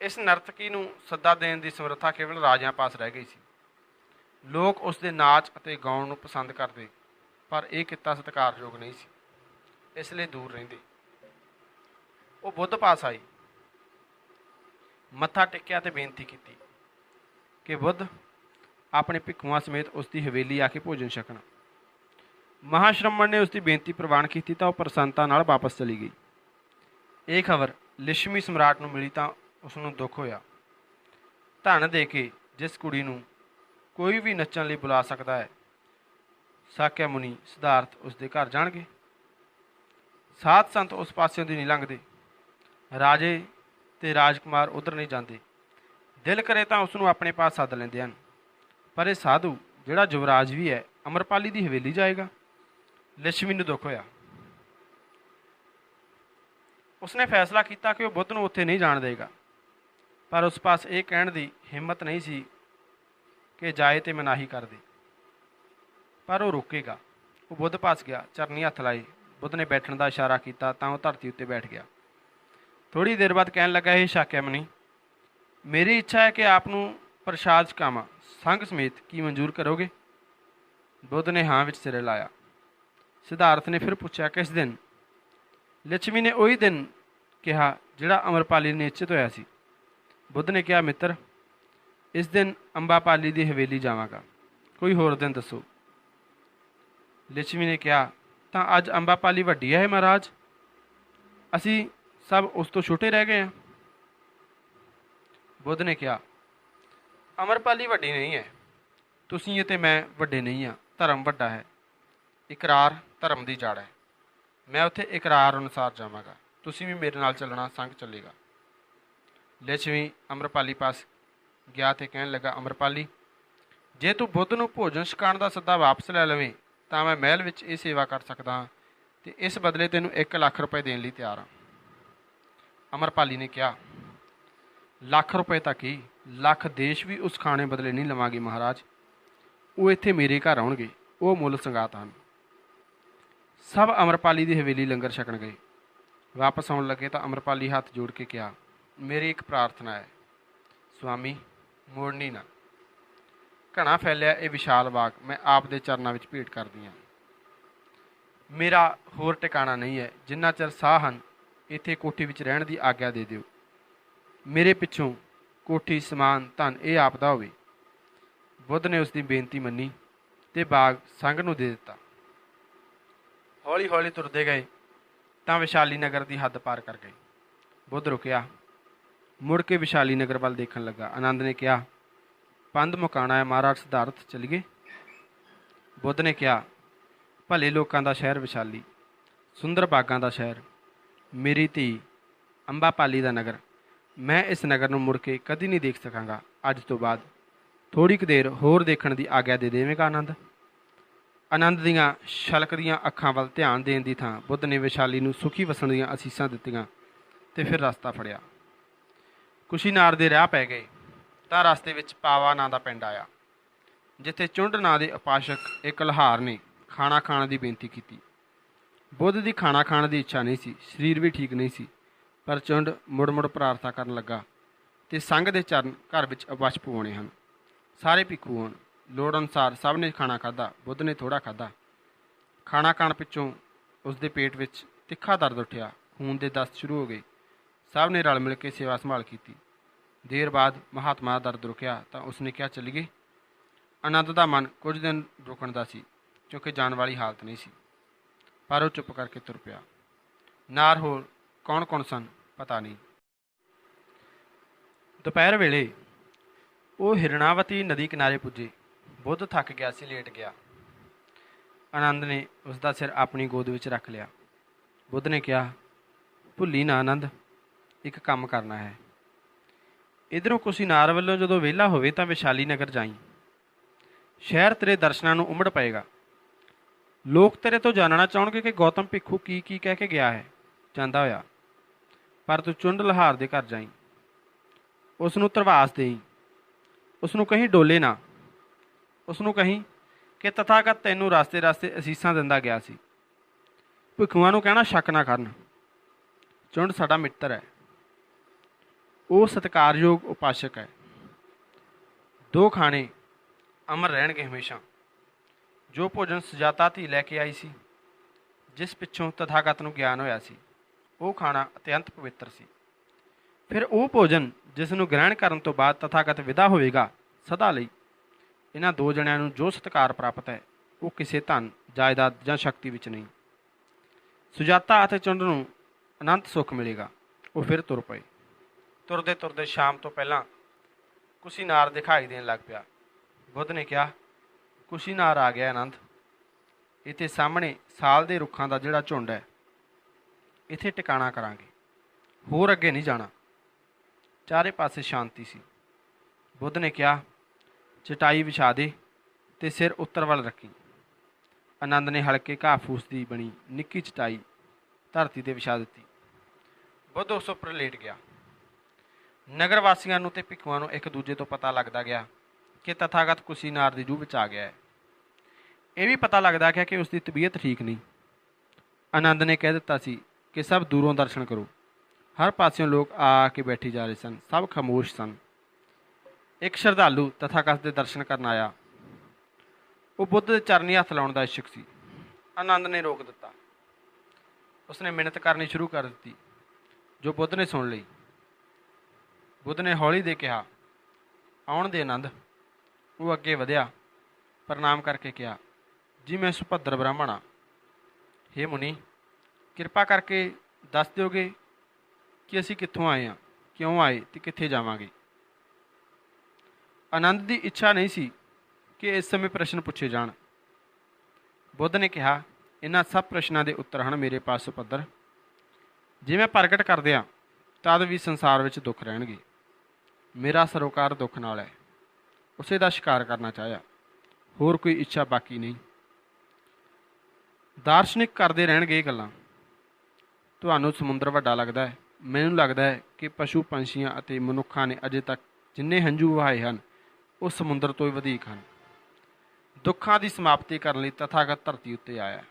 ਇਸ ਨਰਤਕੀ ਨੂੰ ਸੱਦਾ ਦੇਣ ਦੀ ਸਮਰੱਥਾ ਕੇਵਲ ਰਾਜਿਆਂ ਪਾਸ ਰਹਿ ਗਈ ਸੀ। ਲੋਕ ਉਸ ਦੇ ਨਾਚ ਅਤੇ ਗਾਉਣ ਨੂੰ ਪਸੰਦ ਕਰਦੇ, ਪਰ ਇਹ ਕਿੱਤਾ ਸਤਿਕਾਰਯੋਗ ਨਹੀਂ ਸੀ, ਇਸ ਲਈ ਦੂਰ ਰਹਿੰਦੇ। ਉਹ ਬੁੱਧ ਪਾਸ ਆਈ, ਮੱਥਾ ਟੇਕਿਆ ਅਤੇ ਬੇਨਤੀ ਕੀਤੀ ਕਿ ਬੁੱਧ ਆਪਣੇ ਭਿੱਖੂਆਂ ਸਮੇਤ ਉਸ ਦੀ ਹਵੇਲੀ ਆ ਕੇ ਭੋਜਨ ਛਕਣ। ਮਹਾਸ਼ਰਮਣ ਨੇ ਉਸ ਦੀ ਬੇਨਤੀ ਪ੍ਰਵਾਨ ਕੀਤੀ ਤਾਂ ਉਹ ਪ੍ਰਸੰਨਤਾ ਨਾਲ ਵਾਪਸ ਚਲੀ ਗਈ। ਇਹ ਖਬਰ ਲਿਸ਼ਮੀ ਸਮਰਾਟ ਨੂੰ ਮਿਲੀ ਤਾਂ ਉਸ ਨੂੰ ਦੁੱਖ ਹੋਇਆ। ਧਨ ਦੇ ਕੇ ਜਿਸ ਕੁੜੀ ਨੂੰ ਕੋਈ ਵੀ ਨੱਚਣ ਲਈ ਬੁਲਾ ਸਕਦਾ ਹੈ, ਸਾਕਿਆ ਮੁਨੀ ਸਿਧਾਰਥ ਉਸ ਦੇ ਘਰ ਜਾਣਗੇ। ਸਾਧ ਸੰਤ ਉਸ ਪਾਸਿਓਂ ਦੀ ਨਹੀਂ ਲੰਘਦੇ, ਰਾਜੇ ਅਤੇ ਰਾਜਕੁਮਾਰ ਉੱਧਰ ਨਹੀਂ ਜਾਂਦੇ। ਦਿਲ ਕਰੇ ਤਾਂ ਉਸ ਨੂੰ ਆਪਣੇ ਪਾਸ ਸੱਦ ਲੈਂਦੇ ਹਨ, ਪਰ ਇਹ ਸਾਧੂ ਜਿਹੜਾ ਯੁਵਰਾਜ ਵੀ ਹੈ ਅਮਰਪਾਲੀ ਦੀ ਹਵੇਲੀ ਜਾਏਗਾ। ਲਿਸ਼ਮੀ ਨੂੰ ਦੁੱਖ ਹੋਇਆ। ਉਸਨੇ ਫੈਸਲਾ ਕੀਤਾ ਕਿ ਉਹ ਬੁੱਧ ਨੂੰ ਉੱਥੇ ਨਹੀਂ ਜਾਣ ਦੇਗਾ, ਪਰ ਉਸ ਪਾਸ ਇਹ ਕਹਿਣ ਦੀ ਹਿੰਮਤ ਨਹੀਂ ਸੀ ਕਿ ਜਾਏ ਤੇ ਮਨਾਹੀ ਕਰ ਦੇ, ਪਰ ਉਹ ਰੋਕੇਗਾ। ਉਹ ਬੁੱਧ ਪਾਸ ਗਿਆ, ਚਰਨੀ ਹੱਥ ਲਾਏ। ਬੁੱਧ ਨੇ ਬੈਠਣ ਦਾ ਇਸ਼ਾਰਾ ਕੀਤਾ ਤਾਂ ਉਹ ਧਰਤੀ ਉੱਤੇ ਬੈਠ ਗਿਆ। ਥੋੜ੍ਹੀ ਦੇਰ ਬਾਅਦ ਕਹਿਣ ਲੱਗਾ, ਇਹ ਸਾਕਿਆ ਮੁਨੀ, ਮੇਰੀ ਇੱਛਾ ਹੈ ਕਿ ਆਪ ਨੂੰ ਪ੍ਰਸ਼ਾਦ ਛਕਾਵਾਂ, ਸੰਗ ਸਮੇਤ ਕੀ ਮਨਜ਼ੂਰ ਕਰੋਗੇ? ਬੁੱਧ ਨੇ ਹਾਂ ਵਿੱਚ ਸਿਰ ਲਾਇਆ। ਸਿਧਾਰਥ ਨੇ ਫਿਰ ਪੁੱਛਿਆ, ਕਿਸ ਦਿਨ? ਲਿਛਮੀ ਨੇ ਉਹੀ ਦਿਨ ਕਿਹਾ ਜਿਹੜਾ ਅਮਰਪਾਲੀ ਨੇ ਨਿਸ਼ਚਿਤ ਹੋਇਆ ਸੀ। ਬੁੱਧ ਨੇ ਕਿਹਾ, ਮਿੱਤਰ, ਇਸ ਦਿਨ ਅੰਬਾਪਾਲੀ ਦੀ ਹਵੇਲੀ ਜਾਵਾਂਗਾ, ਕੋਈ ਹੋਰ ਦਿਨ ਦੱਸੋ। ਲਿਛਮੀ ਨੇ ਕਿਹਾ, ਤਾਂ ਅੱਜ ਅੰਬਾਪਾਲੀ ਵੱਡੀ ਹੈ ਮਹਾਰਾਜ, ਅਸੀਂ ਸਭ ਉਸ ਤੋਂ ਛੋਟੇ ਰਹਿ ਗਏ ਹਾਂ। ਬੁੱਧ ਨੇ ਕਿਹਾ, ਅਮਰਪਾਲੀ ਵੱਡੀ ਨਹੀਂ ਹੈ, ਤੁਸੀਂ ਅਤੇ ਮੈਂ ਵੱਡੇ ਨਹੀਂ ਹਾਂ, ਧਰਮ ਵੱਡਾ ਹੈ। ਇਕਰਾਰ ਧਰਮ ਦੀ ਜੜ੍ਹ ਹੈ। ਮੈਂ ਉੱਥੇ ਇਕਰਾਰ ਅਨੁਸਾਰ ਜਾਵਾਂਗਾ, ਤੁਸੀਂ ਵੀ ਮੇਰੇ ਨਾਲ ਚੱਲਣਾ, ਸੰਗ ਚੱਲੇਗਾ। ਲਿਛਮੀ ਅਮਰਪਾਲੀ ਪਾਸ ਗਿਆ ਅਤੇ ਕਹਿਣ ਲੱਗਾ, ਅਮਰਪਾਲੀ, ਜੇ ਤੂੰ ਬੁੱਧ ਨੂੰ ਭੋਜਨ ਛਕਾਉਣ ਦਾ ਸੱਦਾ ਵਾਪਸ ਲੈ ਲਵੇਂ ਤਾਂ ਮੈਂ ਮਹਿਲ ਵਿੱਚ ਇਹ ਸੇਵਾ ਕਰ ਸਕਦਾ ਹਾਂ ਅਤੇ ਇਸ ਬਦਲੇ ਤੈਨੂੰ 1 ਲੱਖ ਰੁਪਏ ਦੇਣ ਲਈ ਤਿਆਰ ਹਾਂ। ਅਮਰਪਾਲੀ ਨੇ ਕਿਹਾ, ਲੱਖ ਰੁਪਏ ਤਾਂ ਕੀ, ਲੱਖ ਦੇਸ਼ ਵੀ ਉਸ ਖਾਣੇ ਬਦਲੇ ਨਹੀਂ ਲਵਾਂਗੇ ਮਹਾਰਾਜ। ਉਹ ਇੱਥੇ ਮੇਰੇ ਘਰ ਆਉਣਗੇ, ਉਹ ਮੁੱਲ ਸੰਗਾਤ ਹਨ। ਸਭ ਅਮਰਪਾਲੀ ਦੀ ਹਵੇਲੀ ਲੰਗਰ ਛਕਣ ਗਏ। ਵਾਪਸ ਆਉਣ ਲੱਗੇ ਤਾਂ ਅਮਰਪਾਲੀ ਹੱਥ ਜੋੜ ਕੇ ਕਿਹਾ, ਮੇਰੀ ਇੱਕ ਪ੍ਰਾਰਥਨਾ ਹੈ, ਸੁਆਮੀ, ਮੋੜਨੀ ਨਾ। ਘਣਾ ਫੈਲਿਆ ਇਹ ਵਿਸ਼ਾਲ ਬਾਗ ਮੈਂ ਆਪ ਦੇ ਚਰਨਾਂ ਵਿੱਚ ਭੇਟ ਕਰਦੀ ਹਾਂ। ਮੇਰਾ ਹੋਰ ਟਿਕਾਣਾ ਨਹੀਂ ਹੈ, ਜਿੰਨਾ ਚਿਰ ਸਾਹ ਹਨ ਇੱਥੇ ਕੋਠੀ ਵਿੱਚ ਰਹਿਣ ਦੀ ਆਗਿਆ ਦੇ ਦਿਓ। ਮੇਰੇ ਪਿੱਛੋਂ ਕੋਠੀ, ਸਮਾਨ, ਧਨ ਇਹ ਆਪ ਦਾ ਹੋਵੇ। ਬੁੱਧ ਨੇ ਉਸ ਦੀ ਬੇਨਤੀ ਮੰਨੀ ਅਤੇ ਬਾਗ ਸੰਘ ਨੂੰ ਦੇ ਦਿੱਤਾ। ਹੌਲੀ ਹੌਲੀ ਤੁਰਦੇ ਗਏ ਤਾਂ ਵਿਸ਼ਾਲੀ ਨਗਰ ਦੀ ਹੱਦ ਪਾਰ ਕਰ ਗਏ। ਬੁੱਧ ਰੁਕਿਆ, ਮੁੜ ਕੇ ਵਿਸ਼ਾਲੀ ਨਗਰ ਵੱਲ ਦੇਖਣ ਲੱਗਾ। ਆਨੰਦ ਨੇ ਕਿਹਾ, ਪੰਧ ਮੁਕਾਣਾ ਹੈ ਮਹਾਰਾਜ ਸਿਧਾਰਥ, ਚੱਲੀਏ? ਬੁੱਧ ਨੇ ਕਿਹਾ, ਭਲੇ ਲੋਕਾਂ ਦਾ ਸ਼ਹਿਰ ਵਿਸ਼ਾਲੀ, ਸੁੰਦਰ ਬਾਗਾਂ ਦਾ ਸ਼ਹਿਰ, ਮੇਰੀ ਧੀ ਅੰਬਾਪਾਲੀ ਦਾ ਨਗਰ, ਮੈਂ ਇਸ ਨਗਰ ਨੂੰ ਮੁੜ ਕੇ ਕਦੀ ਨਹੀਂ ਦੇਖ ਸਕਾਂਗਾ। ਅੱਜ ਤੋਂ ਬਾਅਦ ਥੋੜ੍ਹੀ ਕੁ ਦੇਰ ਹੋਰ ਦੇਖਣ ਦੀ ਆਗਿਆ ਦੇ ਦੇਵੇਗਾ ਆਨੰਦ। ਆਨੰਦ ਦੀਆਂ ਛਲਕਦੀਆਂ ਅੱਖਾਂ ਵੱਲ ਧਿਆਨ ਦੇਣ ਦੀ ਥਾਂ ਬੁੱਧ ਨੇ ਵਿਸ਼ਾਲੀ ਨੂੰ ਸੁਖੀ ਵਸਣ ਦੀਆਂ ਅਸੀਸਾਂ ਦਿੱਤੀਆਂ ਅਤੇ ਫਿਰ ਰਸਤਾ ਫੜਿਆ। ਕੁਸ਼ੀਨਾਰ ਦੇ ਰਾਹ ਪੈ ਗਏ ਤਾਂ ਰਸਤੇ ਵਿੱਚ ਪਾਵਾ ਨਾਂ ਦਾ ਪਿੰਡ ਆਇਆ, ਜਿੱਥੇ ਚੁੰਡ ਨਾਂ ਦੇ ਉਪਾਸ਼ਕ ਇੱਕ ਲੁਹਾਰ ਨੇ ਖਾਣਾ ਖਾਣ ਦੀ ਬੇਨਤੀ ਕੀਤੀ। ਬੁੱਧ ਦੀ ਖਾਣਾ ਖਾਣ ਦੀ ਇੱਛਾ ਨਹੀਂ ਸੀ, ਸਰੀਰ ਵੀ ਠੀਕ ਨਹੀਂ ਸੀ, ਪਰ ਚੁੰਡ ਮੁੜ ਮੁੜ ਪ੍ਰਾਰਥਨਾ ਕਰਨ ਲੱਗਾ ਅਤੇ ਸੰਘ ਦੇ ਚਰਨ ਘਰ ਵਿੱਚ ਅਵੱਸ਼ ਪਵਾਉਣੇ ਹਨ। ਸਾਰੇ ਭਿੱਖੂ ਹੋਣ, ਲੋੜ ਅਨੁਸਾਰ ਸਭ ਨੇ ਖਾਣਾ ਖਾਧਾ। ਬੁੱਧ ਨੇ ਥੋੜ੍ਹਾ ਖਾਧਾ। ਖਾਣਾ ਖਾਣ ਪਿੱਛੋਂ ਉਸ ਦੇ ਪੇਟ ਵਿੱਚ ਤਿੱਖਾ ਦਰਦ ਉੱਠਿਆ, ਖੂਨ ਦੇ ਦਸਤ ਸ਼ੁਰੂ ਹੋ ਗਏ। ਸਭ ਨੇ ਰਲ ਮਿਲ ਕੇ ਸੇਵਾ ਸੰਭਾਲ ਕੀਤੀ। ਦੇਰ ਬਾਅਦ ਮਹਾਤਮਾ ਦਾ ਦਰਦ ਰੁਕਿਆ ਤਾਂ ਉਸਨੇ ਕਿਹਾ, ਚੱਲੀਏ? ਆਨੰਦ ਦਾ ਮਨ ਕੁਝ ਦਿਨ ਰੁਕਣ ਦਾ ਸੀ, ਕਿਉਂਕਿ ਜਾਣ ਵਾਲੀ ਹਾਲਤ ਨਹੀਂ ਸੀ, ਪਰ ਉਹ ਚੁੱਪ ਕਰਕੇ ਤੁਰ ਪਿਆ। ਨਾਲ ਹੋਰ ਕੌਣ ਕੌਣ ਸਨ ਪਤਾ ਨਹੀਂ। ਦੁਪਹਿਰ ਵੇਲੇ ਉਹ ਹਿਰਣਾਵਤੀ ਨਦੀ ਕਿਨਾਰੇ ਪੁੱਜੇ। ਬੁੱਧ ਥੱਕ ਗਿਆ ਸੀ, ਲੇਟ ਗਿਆ। ਆਨੰਦ ਨੇ ਉਸ ਦਾ ਸਿਰ ਆਪਣੀ ਗੋਦ ਵਿੱਚ ਰੱਖ ਲਿਆ। ਬੁੱਧ ਨੇ ਕਿਹਾ, ਭੁੱਲੀ ਨਾ ਆਨੰਦ, ਇੱਕ ਕੰਮ ਕਰਨਾ ਹੈ। ਇੱਧਰੋਂ ਕੁਸ਼ੀਨਾਰ ਵੱਲੋਂ ਜਦੋਂ ਵਿਹਲਾ ਹੋਵੇ ਤਾਂ ਵਿਸ਼ਾਲੀ ਨਗਰ ਜਾਈਂ। ਸ਼ਹਿਰ ਤੇਰੇ ਦਰਸ਼ਨਾਂ ਨੂੰ ਉਮੜ ਪਏਗਾ। ਲੋਕ ਤੇਰੇ ਤੋਂ ਜਾਣਨਾ ਚਾਹੁਣਗੇ ਕਿ ਗੌਤਮ ਭਿੱਖੂ ਕੀ ਕੀ ਕਹਿ ਕੇ ਗਿਆ ਹੈ ਜਾਂਦਾ ਹੋਇਆ। ਪਰ ਤੂੰ ਚੁੰਡ ਲਹਾਰ ਦੇ ਘਰ ਜਾਈਂ। ਉਸ ਨੂੰ ਧਰਵਾਸ ਦੇਈਂ। ਉਸ ਨੂੰ ਕਹੀਂ ਡੋਲੇ ਨਾ। ਉਸ ਨੂੰ ਕਹੀਂ ਕਿ ਤਥਾਗਤ ਤੈਨੂੰ ਰਾਸਤੇ ਰਾਸਤੇ ਅਸੀਸਾਂ ਦਿੰਦਾ ਗਿਆ ਸੀ। ਭਿੱਖੂਆਂ ਨੂੰ ਕਹਿਣਾ ਸ਼ੱਕ ਨਾ ਕਰਨ। ਚੁੰਡ ਸਾਡਾ ਮਿੱਤਰ ਹੈ। ਉਹ ਸਤਿਕਾਰਯੋਗ ਉਪਾਸਕ ਹੈ। 2 ਖਾਣੇ ਅਮਰ ਰਹਿਣਗੇ ਹਮੇਸ਼ਾ। ਜੋ ਭੋਜਨ ਸੁਜਾਤਾ ਧੀ ਲੈ ਕੇ ਆਈ ਸੀ, ਜਿਸ ਪਿੱਛੋਂ ਤਥਾਗਤ ਨੂੰ ਗਿਆਨ ਹੋਇਆ ਸੀ, ਉਹ ਖਾਣਾ ਅਤਿਅੰਤ ਪਵਿੱਤਰ ਸੀ। ਫਿਰ ਉਹ ਭੋਜਨ ਜਿਸ ਨੂੰ ਗ੍ਰਹਿਣ ਕਰਨ ਤੋਂ ਬਾਅਦ ਤਥਾਗਤ ਵਿਦਾ ਹੋਵੇਗਾ ਸਦਾ ਲਈ। ਇਹਨਾਂ 2 ਜਣਿਆਂ ਨੂੰ ਜੋ ਸਤਿਕਾਰ ਪ੍ਰਾਪਤ ਹੈ, ਉਹ ਕਿਸੇ ਧਨ, ਜਾਇਦਾਦ ਜਾਂ ਸ਼ਕਤੀ ਵਿੱਚ ਨਹੀਂ। ਸੁਜਾਤਾ ਅਤੇ ਚੁੰਡ ਨੂੰ ਅਨੰਤ ਸੁੱਖ ਮਿਲੇਗਾ। ਉਹ ਫਿਰ ਤੁਰ ਪਏ। ਤੁਰਦੇ ਤੁਰਦੇ ਸ਼ਾਮ ਤੋਂ ਪਹਿਲਾਂ ਕੁਸ਼ੀਨਾਰ ਦਿਖਾਈ ਦੇਣ ਲੱਗ ਪਿਆ। ਬੁੱਧ ਨੇ ਕਿਹਾ, ਕੁਸ਼ੀਨਾਰ ਆ ਗਿਆ ਆਨੰਦ। ਇੱਥੇ ਸਾਹਮਣੇ ਸਾਲ ਦੇ ਰੁੱਖਾਂ ਦਾ ਜਿਹੜਾ ਝੁੰਡ ਹੈ, ਇੱਥੇ ਟਿਕਾਣਾ ਕਰਾਂਗੇ। ਹੋਰ ਅੱਗੇ ਨਹੀਂ ਜਾਣਾ। ਚਾਰੇ ਪਾਸੇ ਸ਼ਾਂਤੀ ਸੀ। ਬੁੱਧ ਨੇ ਕਿਹਾ, ਚਟਾਈ ਵਿਛਾ ਦੇ ਤੇ ਸਿਰ ਉੱਤਰ ਵੱਲ ਰੱਖੀ। ਆਨੰਦ ਨੇ ਹਲਕੇ ਘਾਹ ਫੂਸ ਦੀ ਬਣੀ ਨਿੱਕੀ ਚਟਾਈ ਧਰਤੀ 'ਤੇ ਵਿਛਾ ਦਿੱਤੀ। ਬੁੱਧ ਉਸ ਉੱਪਰ ਲੇਟ ਗਿਆ। ਨਗਰ ਵਾਸੀਆਂ ਨੂੰ ਤੇ ਭਿੱਖੂਆਂ ਨੂੰ ਇੱਕ ਦੂਜੇ ਤੋਂ ਪਤਾ ਲੱਗਦਾ ਗਿਆ ਕਿ ਤਥਾਗਤ ਕੁਸ਼ੀਨਾਰ ਦੀ ਜੂਹ ਵਿੱਚ ਆ ਗਿਆ ਹੈ। ਇਹ ਵੀ ਪਤਾ ਲੱਗਦਾ ਗਿਆ ਕਿ ਉਸ ਦੀ ਤਬੀਅਤ ਠੀਕ ਨਹੀਂ। ਆਨੰਦ ਨੇ ਕਹਿ ਦਿੱਤਾ ਸੀ ਕਿ ਸਭ ਦੂਰੋਂ ਦਰਸ਼ਨ ਕਰੋ। ਹਰ ਪਾਸਿਓਂ ਲੋਕ ਆ ਕੇ ਬੈਠੀ ਜਾ ਰਹੇ ਸਨ। ਸਭ ਖਾਮੋਸ਼ ਸਨ। ਇੱਕ ਸ਼ਰਧਾਲੂ ਤਥਾਗਤ ਦੇ ਦਰਸ਼ਨ ਕਰਨ ਆਇਆ। ਉਹ ਬੁੱਧ ਦੇ ਚਰਨੀ ਹੱਥ ਲਾਉਣ ਦਾ ਇੱਛੁਕ ਸੀ। ਆਨੰਦ ਨੇ ਰੋਕ ਦਿੱਤਾ। ਉਸਨੇ ਮਿਹਨਤ ਕਰਨੀ ਸ਼ੁਰੂ ਕਰ ਦਿੱਤੀ, ਜੋ ਬੁੱਧ ਨੇ ਸੁਣ ਲਈ। ਬੁੱਧ ਨੇ ਹੌਲੀ ਦੇ ਕਿਹਾ, ਆਉਣ ਦੇ ਆਨੰਦ। ਉਹ ਅੱਗੇ ਵਧਿਆ, ਪ੍ਰਣਾਮ ਕਰਕੇ ਕਿਹਾ, ਜੀ ਮੈਂ ਸੁਭੱਦਰ ਬ੍ਰਾਹਮਣ ਹਾਂ। ਹੇ ਮੁਨੀ, ਕਿਰਪਾ ਕਰਕੇ ਦੱਸ ਦਿਓਗੇ ਕਿ ਅਸੀਂ ਕਿੱਥੋਂ ਆਏ ਹਾਂ, ਕਿਉਂ ਆਏ ਅਤੇ ਕਿੱਥੇ ਜਾਵਾਂਗੇ। ਆਨੰਦ ਦੀ ਇੱਛਾ ਨਹੀਂ ਸੀ ਕਿ ਇਸ ਸਮੇਂ ਪ੍ਰਸ਼ਨ ਪੁੱਛੇ ਜਾਣ। ਬੁੱਧ ਨੇ ਕਿਹਾ, ਇਹਨਾਂ ਸਭ ਪ੍ਰਸ਼ਨਾਂ ਦੇ ਉੱਤਰ ਹਨ ਮੇਰੇ ਪਾਸ ਸੁਭੱਦਰ। ਜੇ ਮੈਂ ਪ੍ਰਗਟ ਕਰ ਦਿਆਂ ਤਦ ਵੀ ਸੰਸਾਰ ਵਿੱਚ ਦੁੱਖ ਰਹਿਣਗੇ। ਮੇਰਾ ਸਰੋਕਾਰ ਦੁੱਖ ਨਾਲ ਹੈ। ਉਸੇ ਦਾ ਸ਼ਿਕਾਰ ਕਰਨਾ ਚਾਹਿਆ, ਹੋਰ ਕੋਈ ਇੱਛਾ ਬਾਕੀ ਨਹੀਂ। ਦਾਰਸ਼ਨਿਕ ਕਰਦੇ ਰਹਿਣਗੇ ਇਹ ਗੱਲਾਂ। ਤੁਹਾਨੂੰ ਸਮੁੰਦਰ ਵੱਡਾ ਲੱਗਦਾ ਹੈ। ਮੈਨੂੰ ਲੱਗਦਾ ਹੈ ਕਿ ਪਸ਼ੂ ਪੰਛੀਆਂ ਅਤੇ ਮਨੁੱਖਾਂ ਨੇ ਅਜੇ ਤੱਕ ਜਿੰਨੇ ਹੰਝੂ ਵਹਾਏ ਹਨ, ਉਹ ਸਮੁੰਦਰ ਤੋਂ ਹੀ ਵਧੇਕ ਹਨ। ਦੁੱਖਾਂ ਦੀ ਸਮਾਪਤੀ ਕਰਨ ਲਈ ਤਥਾਗਤ ਧਰਤੀ ਉੱਤੇ ਆਇਆ।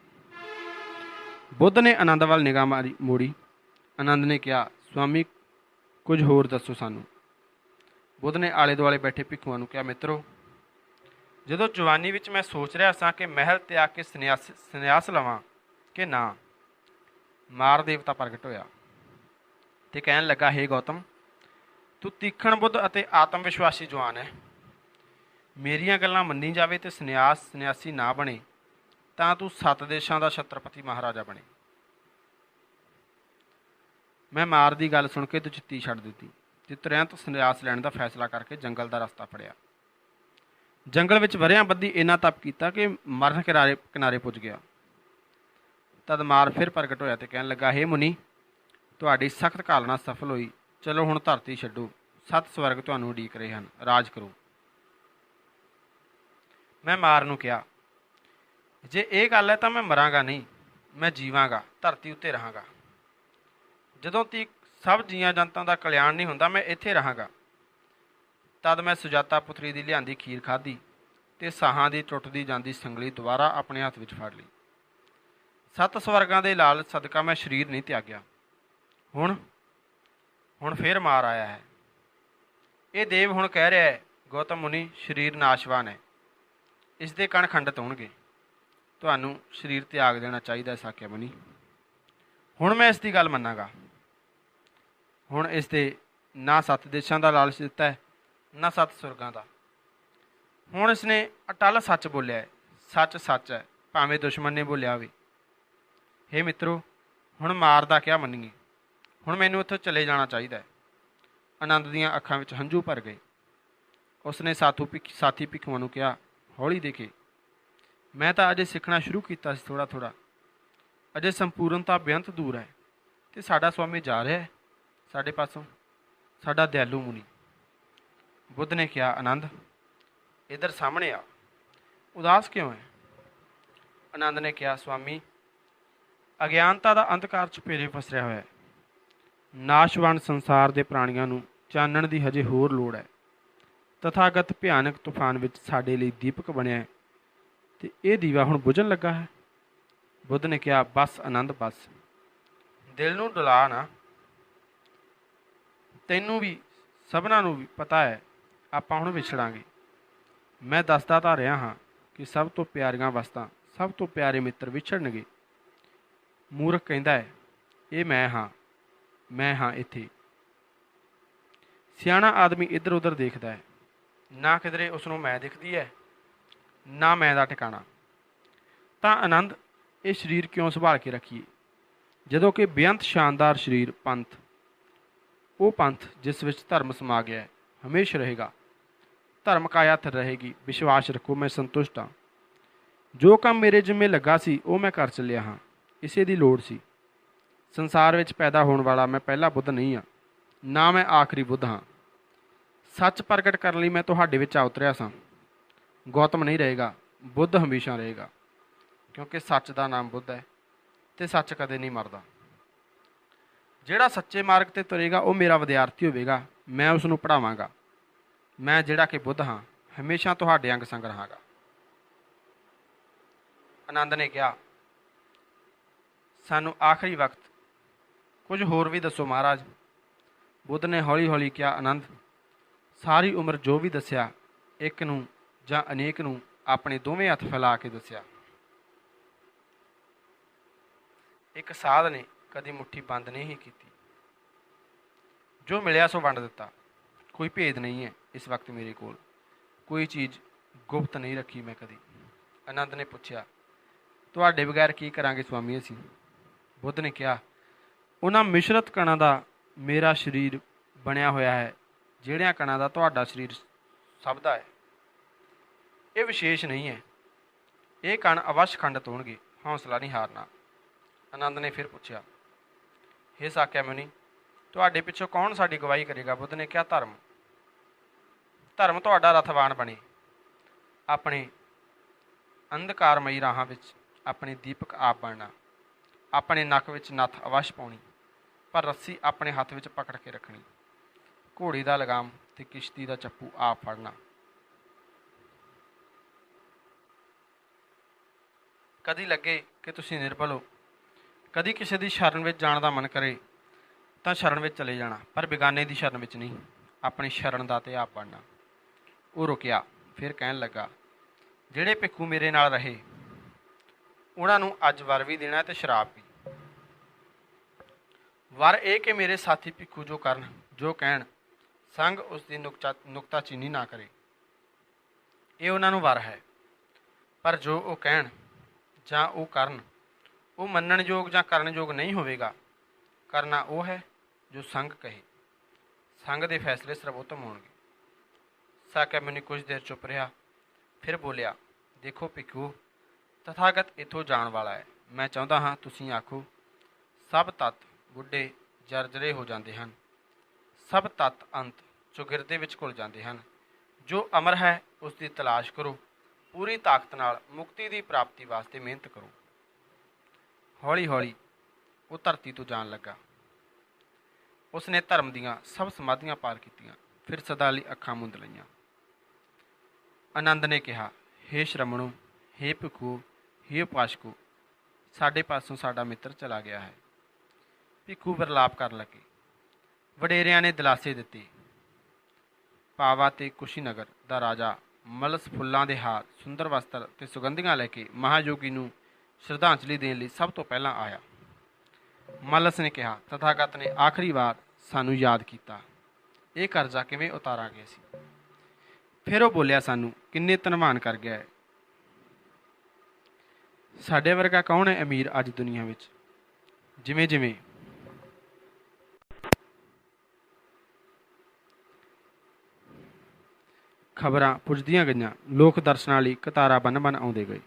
ਬੁੱਧ ਨੇ ਆਨੰਦ ਵੱਲ ਨਿਗਾਹ ਮੋੜੀ। ਆਨੰਦ ਨੇ ਕਿਹਾ, ਸਵਾਮੀ ਕੁਝ ਹੋਰ ਦੱਸੋ ਸਾਨੂੰ। ਬੁੱਧ ਨੇ ਆਲੇ ਦੁਆਲੇ ਬੈਠੇ ਭਿੱਖੂਆਂ ਨੂੰ ਕਿਹਾ, ਮਿੱਤਰੋ, ਜਦੋਂ ਜਵਾਨੀ ਵਿੱਚ ਮੈਂ ਸੋਚ ਰਿਹਾ ਸਾਂ ਕਿ ਮਹਿਲ ਤਿਆਗ ਕੇ ਸੰਨਿਆਸ ਲਵਾਂ ਕਿ ਨਾ, ਮਾਰ ਦੇਵਤਾ ਪ੍ਰਗਟ ਹੋਇਆ ਅਤੇ ਕਹਿਣ ਲੱਗਾ, ਹੇ ਗੌਤਮ, ਤੂੰ ਤੀਖਣ ਬੁੱਧ ਅਤੇ ਆਤਮ ਵਿਸ਼ਵਾਸੀ ਜਵਾਨ ਹੈ। ਮੇਰੀਆਂ ਗੱਲਾਂ ਮੰਨੀ ਜਾਵੇ ਅਤੇ ਸੰਨਿਆਸੀ ਨਾ ਬਣੇ ਤਾਂ ਤੂੰ 7 ਦੇਸ਼ਾਂ ਦਾ ਛਤਰਪਤੀ ਮਹਾਰਾਜਾ ਬਣੇ। ਮੈਂ ਮਾਰ ਦੀ ਗੱਲ ਸੁਣ ਕੇ ਦੁਚਿੱਤੀ ਛੱਡ ਦਿੱਤੀ ਅਤੇ ਤੁਰੰਤ ਸੰਨਿਆਸ ਲੈਣ ਦਾ ਫੈਸਲਾ ਕਰਕੇ ਜੰਗਲ ਦਾ ਰਸਤਾ ਫੜਿਆ। ਜੰਗਲ ਵਿੱਚ ਵਰ੍ਹਿਆਂ ਬੱਧੀ ਇੰਨਾ ਤਪ ਕੀਤਾ ਕਿ ਮਰਨ ਕਿਨਾਰੇ ਪੁੱਜ ਗਿਆ। ਤਦ ਮਾਰ ਫਿਰ ਪ੍ਰਗਟ ਹੋਇਆ ਅਤੇ ਕਹਿਣ ਲੱਗਾ, ਹੇ ਮੁਨੀ, ਤੁਹਾਡੀ ਸਖਤ ਘਾਲਣਾ ਸਫਲ ਹੋਈ। ਚਲੋ ਹੁਣ ਧਰਤੀ ਛੱਡੋ। 7 ਸਵਰਗ ਤੁਹਾਨੂੰ ਉਡੀਕ ਰਹੇ ਹਨ। ਰਾਜ ਕਰੋ। ਮੈਂ ਮਾਰ ਨੂੰ ਕਿਹਾ, ਜੇ ਇਹ ਗੱਲ ਹੈ ਤਾਂ ਮੈਂ ਮਰਾਂਗਾ ਨਹੀਂ, ਮੈਂ ਜੀਵਾਂਗਾ, ਧਰਤੀ ਉੱਤੇ ਰਹਾਂਗਾ। ਜਦੋਂ ਤੀਕ ਸਭ ਜੀਆਂ ਜੰਤਾਂ ਦਾ ਕਲਿਆਣ ਨਹੀਂ ਹੁੰਦਾ, ਮੈਂ ਇੱਥੇ ਰਹਾਂਗਾ। ਤਦ ਮੈਂ ਸੁਜਾਤਾ ਪੁੱਤਰੀ ਦੀ ਲਿਆਂਦੀ ਖੀਰ ਖਾਧੀ ਅਤੇ ਸਾਹਾਂ ਦੀ ਟੁੱਟਦੀ ਜਾਂਦੀ ਸੰਗਲੀ ਦੁਬਾਰਾ ਆਪਣੇ ਹੱਥ ਵਿੱਚ ਫੜ ਲਈ। 7 ਸਵਰਗਾਂ ਦੇ ਲਾਲਚ ਸਦਕਾ ਮੈਂ ਸਰੀਰ ਨਹੀਂ ਤਿਆਗਿਆ। ਹੁਣ ਫਿਰ ਮਾਰ ਆਇਆ ਹੈ। ਇਹ ਦੇਵ ਹੁਣ ਕਹਿ ਰਿਹਾ ਹੈ, ਗੌਤਮ ਮੁਨੀ, ਸਰੀਰ ਨਾਸ਼ਵਾਨ ਹੈ, ਇਸ ਦੇ ਕਣ ਖੰਡਿਤ ਹੋਣਗੇ। ਤੁਹਾਨੂੰ ਸਰੀਰ ਤਿਆਗ ਦੇਣਾ ਚਾਹੀਦਾ, ਸਾਕਿਆ ਮੁਨੀ। ਹੁਣ ਮੈਂ ਇਸ ਦੀ ਗੱਲ ਮੰਨਾਂਗਾ। ਹੁਣ ਇਸ ਦੇ ਨਾ 7 ਦੇਸ਼ਾਂ ਦਾ ਲਾਲਚ ਦਿੱਤਾ ਹੈ, ਨਾ 7 ਸਵਰਗਾਂ ਦਾ। ਹੁਣ ਇਸਨੇ ਅਟਲ ਸੱਚ ਬੋਲਿਆ ਹੈ। ਸੱਚ ਸੱਚ ਹੈ, ਭਾਵੇਂ ਦੁਸ਼ਮਣ ਨੇ ਬੋਲਿਆ ਹੋਵੇ। ਹੇ ਮਿੱਤਰੋ, ਹੁਣ ਮਾਰਦਾ ਕਿਆ ਮੰਨੀਏ। ਹੁਣ ਮੈਨੂੰ ਇੱਥੋਂ ਚਲੇ ਜਾਣਾ ਚਾਹੀਦਾ ਹੈ। ਆਨੰਦ ਦੀਆਂ ਅੱਖਾਂ ਵਿੱਚ ਹੰਝੂ ਭਰ ਗਏ। ਉਸਨੇ ਸਾਥੀ ਭਿੱਖੂਆਂ ਨੂੰ ਕਿਹਾ, ਹੌਲੀ ਦੇਖੇ, ਮੈਂ ਤਾਂ ਅਜੇ ਸਿੱਖਣਾ ਸ਼ੁਰੂ ਕੀਤਾ ਸੀ ਥੋੜ੍ਹਾ ਥੋੜ੍ਹਾ। ਅਜੇ ਸੰਪੂਰਨਤਾ ਬੇਅੰਤ ਦੂਰ ਹੈ ਅਤੇ ਸਾਡਾ ਸੁਆਮੀ ਜਾ ਰਿਹਾ ਹੈ ਸਾਡੇ ਪਾਸੋਂ, ਸਾਡਾ ਦਿਆਲੂ ਮੁਨੀ। ਬੁੱਧ ਨੇ ਕਿਹਾ, ਆਨੰਦ ਇੱਧਰ ਸਾਹਮਣੇ ਆ, ਉਦਾਸ ਕਿਉਂ ਹੈ? ਆਨੰਦ ਨੇ ਕਿਹਾ, ਸੁਆਮੀ ਅਗਿਆਨਤਾ ਦਾ ਅੰਧਕਾਰ ਚੁਪੇਰੇ ਫਸਿਆ ਹੋਇਆ ਹੈ। ਨਾਸ਼ਵਾਨ ਸੰਸਾਰ ਦੇ ਪ੍ਰਾਣੀਆਂ ਨੂੰ ਚਾਨਣ ਦੀ ਹਜੇ ਹੋਰ ਲੋੜ ਹੈ। ਤਥਾਗਤ ਭਿਆਨਕ ਤੂਫਾਨ ਵਿੱਚ ਸਾਡੇ ਲਈ ਦੀਪਕ ਬਣਿਆ ਹੈ ਅਤੇ ਇਹ ਦੀਵਾ ਹੁਣ ਬੁਝਣ ਲੱਗਾ ਹੈ। ਬੁੱਧ ਨੇ ਕਿਹਾ, ਬਸ ਆਨੰਦ ਬਸ, ਦਿਲ ਨੂੰ ਡੁਲਾ ਨਾ। ਤੈਨੂੰ ਵੀ ਸਭਨਾਂ ਨੂੰ ਵੀ ਪਤਾ ਹੈ ਆਪਾਂ ਹੁਣ ਵਿਛੜਾਂਗੇ। ਮੈਂ ਦੱਸਦਾ ਤਾਂ ਰਿਹਾ ਹਾਂ ਕਿ ਸਭ ਤੋਂ ਪਿਆਰੀਆਂ ਵਸਤਾਂ, ਸਭ ਤੋਂ ਪਿਆਰੇ ਮਿੱਤਰ ਵਿਛੜਨਗੇ। ਮੂਰਖ ਕਹਿੰਦਾ ਹੈ, ਇਹ ਮੈਂ ਹਾਂ ਇੱਥੇ। ਸਿਆਣਾ ਆਦਮੀ ਇੱਧਰ ਉੱਧਰ ਦੇਖਦਾ ਹੈ, ਨਾ ਕਿਧਰੇ ਉਸਨੂੰ ਮੈਂ ਦਿਖਦੀ ਹੈ, ਨਾ ਮੈਂ ਦਾ ਟਿਕਾਣਾ। ਤਾਂ ਆਨੰਦ ਇਹ ਸਰੀਰ ਕਿਉਂ ਸੰਭਾਲ ਕੇ ਰੱਖੀਏ, ਜਦੋਂ ਕਿ ਬੇਅੰਤ ਸ਼ਾਨਦਾਰ ਸਰੀਰ ਪੰਥ, ਉਹ ਪੰਥ ਜਿਸ ਵਿੱਚ ਧਰਮ ਸਮਾ ਗਿਆ ਹੈ, ਹਮੇਸ਼ਾ ਰਹੇਗਾ। ਧਰਮ ਕਾਇਆ ਥਿਰ ਰਹੇਗੀ। ਵਿਸ਼ਵਾਸ ਰੱਖੋ, ਮੈਂ ਸੰਤੁਸ਼ਟ ਹਾਂ। ਜੋ ਕੰਮ ਮੇਰੇ ਜਿੰਮੇ ਲੱਗਾ ਸੀ ਉਹ ਮੈਂ ਕਰ ਚੱਲਿਆ ਹਾਂ। ਇਸੇ ਦੀ ਲੋੜ ਸੀ। ਸੰਸਾਰ ਵਿੱਚ ਪੈਦਾ ਹੋਣ ਵਾਲਾ ਮੈਂ ਪਹਿਲਾ ਬੁੱਧ ਨਹੀਂ ਹਾਂ, ਨਾ ਮੈਂ ਆਖਰੀ ਬੁੱਧ ਹਾਂ। ਸੱਚ ਪ੍ਰਗਟ ਕਰਨ ਲਈ ਮੈਂ ਤੁਹਾਡੇ ਵਿੱਚ ਆ ਉਤਰਿਆ ਸਾਂ। ਗੌਤਮ ਨਹੀਂ ਰਹੇਗਾ, ਬੁੱਧ ਹਮੇਸ਼ਾ ਰਹੇਗਾ, ਕਿਉਂਕਿ ਸੱਚ ਦਾ ਨਾਮ ਬੁੱਧ ਹੈ ਅਤੇ ਸੱਚ ਕਦੇ ਨਹੀਂ ਮਰਦਾ। ਜਿਹੜਾ ਸੱਚੇ ਮਾਰਗ 'ਤੇ ਤੁਰੇਗਾ ਉਹ ਮੇਰਾ ਵਿਦਿਆਰਥੀ ਹੋਵੇਗਾ। ਮੈਂ ਉਸ ਨੂੰ ਪੜ੍ਹਾਵਾਂਗਾ। ਮੈਂ ਜਿਹੜਾ ਕਿ ਬੁੱਧ ਹਾਂ, ਹਮੇਸ਼ਾ ਤੁਹਾਡੇ ਅੰਗ ਸੰਗ ਰਹਾਂਗਾ। ਆਨੰਦ ਨੇ ਕਿਹਾ, ਸਾਨੂੰ ਆਖਰੀ ਵਕਤ ਕੁਝ ਹੋਰ ਵੀ ਦੱਸੋ ਮਹਾਰਾਜ। ਬੁੱਧ ਨੇ ਹੌਲੀ ਹੌਲੀ ਕਿਹਾ, ਆਨੰਦ ਸਾਰੀ ਉਮਰ ਜੋ ਵੀ ਦੱਸਿਆ, ਇੱਕ ਨੂੰ ਜਾਂ ਅਨੇਕ ਨੂੰ ਆਪਣੇ ਦੋਵੇਂ ਹੱਥ ਫੈਲਾ ਕੇ ਦੱਸਿਆ। ਇੱਕ ਸਾਧ ਨੇ ਕਦੀ ਮੁੱਠੀ ਬੰਦ ਨਹੀਂ ਕੀਤੀ। ਜੋ ਮਿਲਿਆ ਸੋ ਵੰਡ ਦਿੱਤਾ। ਕੋਈ ਭੇਦ ਨਹੀਂ ਹੈ ਇਸ ਵਕਤ ਮੇਰੇ ਕੋਲ। ਕੋਈ ਚੀਜ਼ ਗੁਪਤ ਨਹੀਂ ਰੱਖੀ ਮੈਂ ਕਦੀ। ਆਨੰਦ ਨੇ ਪੁੱਛਿਆ, ਤੁਹਾਡੇ ਬਗੈਰ ਕੀ ਕਰਾਂਗੇ ਸੁਆਮੀ ਅਸੀਂ? ਬੁੱਧ ਨੇ ਕਿਹਾ, ਉਹਨਾਂ ਮਿਸ਼ਰਤ ਕਣਾਂ ਦਾ ਮੇਰਾ ਸਰੀਰ ਬਣਿਆ ਹੋਇਆ ਹੈ, ਜਿਹੜਿਆਂ ਕਣਾਂ ਦਾ ਤੁਹਾਡਾ ਸਰੀਰ ਸਭ ਦਾ ਹੈ। ਇਹ ਵਿਸ਼ੇਸ਼ ਨਹੀਂ ਹੈ। ਇਹ ਕਣ ਅਵੱਸ਼ ਖੰਡਿਤ ਹੋਣਗੇ। ਹੌਸਲਾ ਨਹੀਂ ਹਾਰਨਾ। ਆਨੰਦ ਨੇ ਫਿਰ ਪੁੱਛਿਆ, ਹੇ ਸਾਕਿਆ ਮੁਨੀ, ਤੁਹਾਡੇ ਪਿੱਛੋਂ ਕੌਣ ਸਾਡੀ ਗਵਾਹੀ ਕਰੇਗਾ? ਬੁੱਧ ਨੇ ਕਿਹਾ, ਧਰਮ। ਧਰਮ ਤੁਹਾਡਾ ਰਥਵਾਨ ਬਣੇ। ਆਪਣੇ ਅੰਧਕਾਰਮਈ ਰਾਹਾਂ ਵਿੱਚ ਆਪਣੇ ਦੀਪਕ ਆਪ ਬਣਨਾ। ਆਪਣੇ ਨੱਕ ਵਿੱਚ ਨੱਥ ਅਵੱਸ਼ ਪਾਉਣੀ, ਪਰ ਰੱਸੀ ਆਪਣੇ ਹੱਥ ਵਿੱਚ ਪਕੜ ਕੇ ਰੱਖਣੀ। ਘੋੜੇ ਦਾ ਲਗਾਮ ਅਤੇ ਕਿਸ਼ਤੀ ਦਾ ਚੱਪੂ ਆਪ ਫੜਨਾ। ਕਦੀ ਲੱਗੇ ਕਿ ਤੁਸੀਂ ਨਿਰਬਲ ਹੋ, ਕਦੀ ਕਿਸੇ ਦੀ ਸ਼ਰਨ ਵਿੱਚ ਜਾਣ ਦਾ ਮਨ ਕਰੇ ਤਾਂ ਸ਼ਰਨ ਵਿੱਚ ਚਲੇ ਜਾਣਾ, ਪਰ ਬੇਗਾਨੇ ਦੀ ਸ਼ਰਨ ਵਿੱਚ ਨਹੀਂ। ਆਪਣੀ ਸ਼ਰਨ ਦਾ ਤੇ ਆਪ ਬਣਨਾ। ਉਹ ਰੁਕਿਆ, ਫਿਰ ਕਹਿਣ ਲੱਗਾ, ਜਿਹੜੇ ਭਿੱਖੂ ਮੇਰੇ ਨਾਲ ਰਹੇ ਉਹਨਾਂ ਨੂੰ ਅੱਜ ਵਰ ਵੀ ਦੇਣਾ ਅਤੇ ਸ਼ਰਾਬ ਵੀ। ਵਰ ਇਹ ਕਿ ਮੇਰੇ ਸਾਥੀ ਭਿੱਖੂ ਜੋ ਕਰਨ, ਜੋ ਕਹਿਣ, ਸੰਗ ਉਸ ਦੀ ਨੁਕਤਾਚੀਨੀ ਨਾ ਕਰੇ। ਇਹ ਉਹਨਾਂ ਨੂੰ ਵਰ ਹੈ। ਪਰ ਜੋ ਉਹ ਕਹਿਣ ਜਾਂ ਉਹ ਕਰਨ, ਉਹ ਮੰਨਣਯੋਗ ਜਾਂ ਕਰਨਯੋਗ ਨਹੀਂ ਹੋਵੇਗਾ। ਕਰਨਾ ਉਹ ਹੈ ਜੋ ਸੰਗ ਕਹੇ। ਸੰਗ ਦੇ ਫੈਸਲੇ ਸਰਵੋਤਮ ਹੋਣਗੇ। ਸਾਕਿਆ ਮੁਨੀ ਕੁਝ ਦੇਰ ਚੁੱਪ ਰਿਹਾ, ਫਿਰ ਬੋਲਿਆ, ਦੇਖੋ ਭਿੱਖੂ, ਤਥਾਗਤ ਇੱਥੋਂ ਜਾਣ ਵਾਲਾ ਹੈ। ਮੈਂ ਚਾਹੁੰਦਾ ਹਾਂ ਤੁਸੀਂ ਆਖੋ, ਸਭ ਤੱਤ ਬੁੱਢੇ ਜਰਜਰੇ ਹੋ ਜਾਂਦੇ ਹਨ, ਸਭ ਤੱਤ ਅੰਤ ਚੌਗਿਰਦੇ ਵਿੱਚ ਘੁਲ ਜਾਂਦੇ ਹਨ। ਜੋ ਅਮਰ ਹੈ ਉਸ ਦੀ ਤਲਾਸ਼ ਕਰੋ। ਪੂਰੀ ਤਾਕਤ ਨਾਲ ਮੁਕਤੀ ਦੀ ਪ੍ਰਾਪਤੀ ਵਾਸਤੇ ਮਿਹਨਤ ਕਰੋ। ਹੌਲੀ ਹੌਲੀ ਉਹ ਧਰਤੀ ਤੋਂ ਜਾਣ ਲੱਗਾ। ਉਸਨੇ ਧਰਮ ਦੀਆਂ ਸਭ ਸਮਾਧੀਆਂ ਪਾਰ ਕੀਤੀਆਂ, ਫਿਰ ਸਦਾ ਲਈ ਅੱਖਾਂ ਮੁੰਦ ਲਈਆਂ। ਆਨੰਦ ਨੇ ਕਿਹਾ, ਹੇ ਸ਼੍ਰਮਣੋ, ਹੇ ਭਿੱਖੂ, ਹੇ ਉਪਾਸਕੋ, ਸਾਡੇ ਪਾਸੋਂ ਸਾਡਾ ਮਿੱਤਰ ਚਲਾ ਗਿਆ ਹੈ। ਭਿੱਖੂ ਵਿਰਲਾਪ ਕਰਨ ਲੱਗੇ। ਵਡੇਰਿਆਂ ਨੇ ਦਿਲਾਸੇ ਦਿੱਤੇ। ਪਾਵਾ ਅਤੇ ਕੁਸ਼ੀਨਗਰ ਦਾ ਰਾਜਾ ਮਲਸ ਫੁੱਲਾਂ ਦੇ ਹਾਰ, ਸੁੰਦਰ ਵਸਤਰ ਅਤੇ ਸੁਗੰਧੀਆਂ ਲੈ ਕੇ ਮਹਾਯੋਗੀ ਨੂੰ ਸ਼ਰਧਾਂਜਲੀ ਦੇਣ ਲਈ ਸਭ ਤੋਂ ਪਹਿਲਾਂ ਆਇਆ। ਮਲਸ ਨੇ ਕਿਹਾ, ਤਥਾਗਤ ਨੇ ਆਖਰੀ ਵਾਰ ਸਾਨੂੰ ਯਾਦ ਕੀਤਾ। ਇਹ ਕਰਜ਼ਾ ਕਿਵੇਂ ਉਤਾਰਾਂਗੇ ਅਸੀਂ? ਫਿਰ ਉਹ ਬੋਲਿਆ, ਸਾਨੂੰ ਕਿੰਨੇ ਧਨਵਾਨ ਕਰ ਗਿਆ ਹੈ। ਸਾਡੇ ਵਰਗਾ ਕੌਣ ਹੈ ਅਮੀਰ ਅੱਜ ਦੁਨੀਆ ਵਿੱਚ। ਜਿਵੇਂ ਜਿਵੇਂ ਖਬਰਾਂ ਪੁੱਜਦੀਆਂ ਗਈਆਂ, ਲੋਕ ਦਰਸ਼ਨਾਂ ਲਈ ਕਤਾਰਾਂ ਬੰਨ ਆਉਂਦੇ ਗਏ।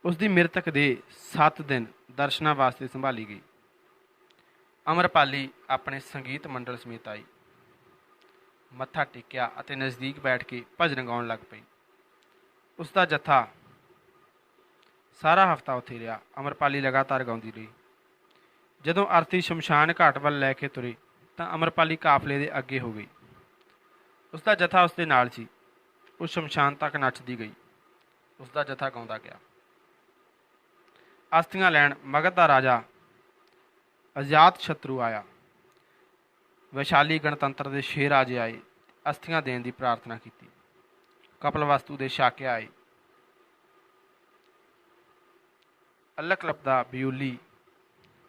ਉਸ ਦੀ ਮ੍ਰਿਤਕ ਦੇਹ 7 ਦਿਨ ਦਰਸ਼ਨਾਂ ਵਾਸਤੇ ਸੰਭਾਲੀ ਗਈ। ਅਮਰਪਾਲੀ ਆਪਣੇ ਸੰਗੀਤ ਮੰਡਲ ਸਮੇਤ ਆਈ, ਮੱਥਾ ਟੇਕਿਆ ਅਤੇ ਨਜ਼ਦੀਕ ਬੈਠ ਕੇ ਭਜਨ ਗਾਉਣ ਲੱਗ ਪਈ। ਉਸ ਦਾ ਜੱਥਾ ਸਾਰਾ ਹਫ਼ਤਾ ਉੱਥੇ ਰਿਹਾ। ਅਮਰਪਾਲੀ ਲਗਾਤਾਰ ਗਾਉਂਦੀ ਰਹੀ। ਜਦੋਂ ਅਰਥੀ ਸ਼ਮਸ਼ਾਨ ਘਾਟ ਵੱਲ ਲੈ ਕੇ ਤੁਰੇ ਤਾਂ ਅਮਰਪਾਲੀ ਕਾਫਲੇ ਦੇ ਅੱਗੇ ਹੋ ਗਈ। ਉਸ ਦਾ ਜੱਥਾ ਉਸ ਦੇ ਨਾਲ ਸੀ। ਉਹ ਸ਼ਮਸ਼ਾਨ ਤੱਕ ਨੱਚਦੀ ਗਈ। ਉਸ ਦਾ ਜੱਥਾ ਗਾਉਂਦਾ ਗਿਆ। ਅਸਥੀਆਂ ਲੈਣ ਮਗਧ ਦਾ ਰਾਜਾ ਅਜਾਤ ਸ਼ਤਰੂ ਆਇਆ। ਵੈਸ਼ਾਲੀ ਗਣਤੰਤਰ ਦੇ 6 ਰਾਜੇ ਆਏ, ਅਸਥੀਆਂ ਦੇਣ ਦੀ ਪ੍ਰਾਰਥਨਾ ਕੀਤੀ। ਕਪਲਵਸਤੂ ਦੇ ਸ਼ਾਕਿਆ ਆਏ। ਅਲਕਲਪ ਦਾ ਬਿਊਲੀ,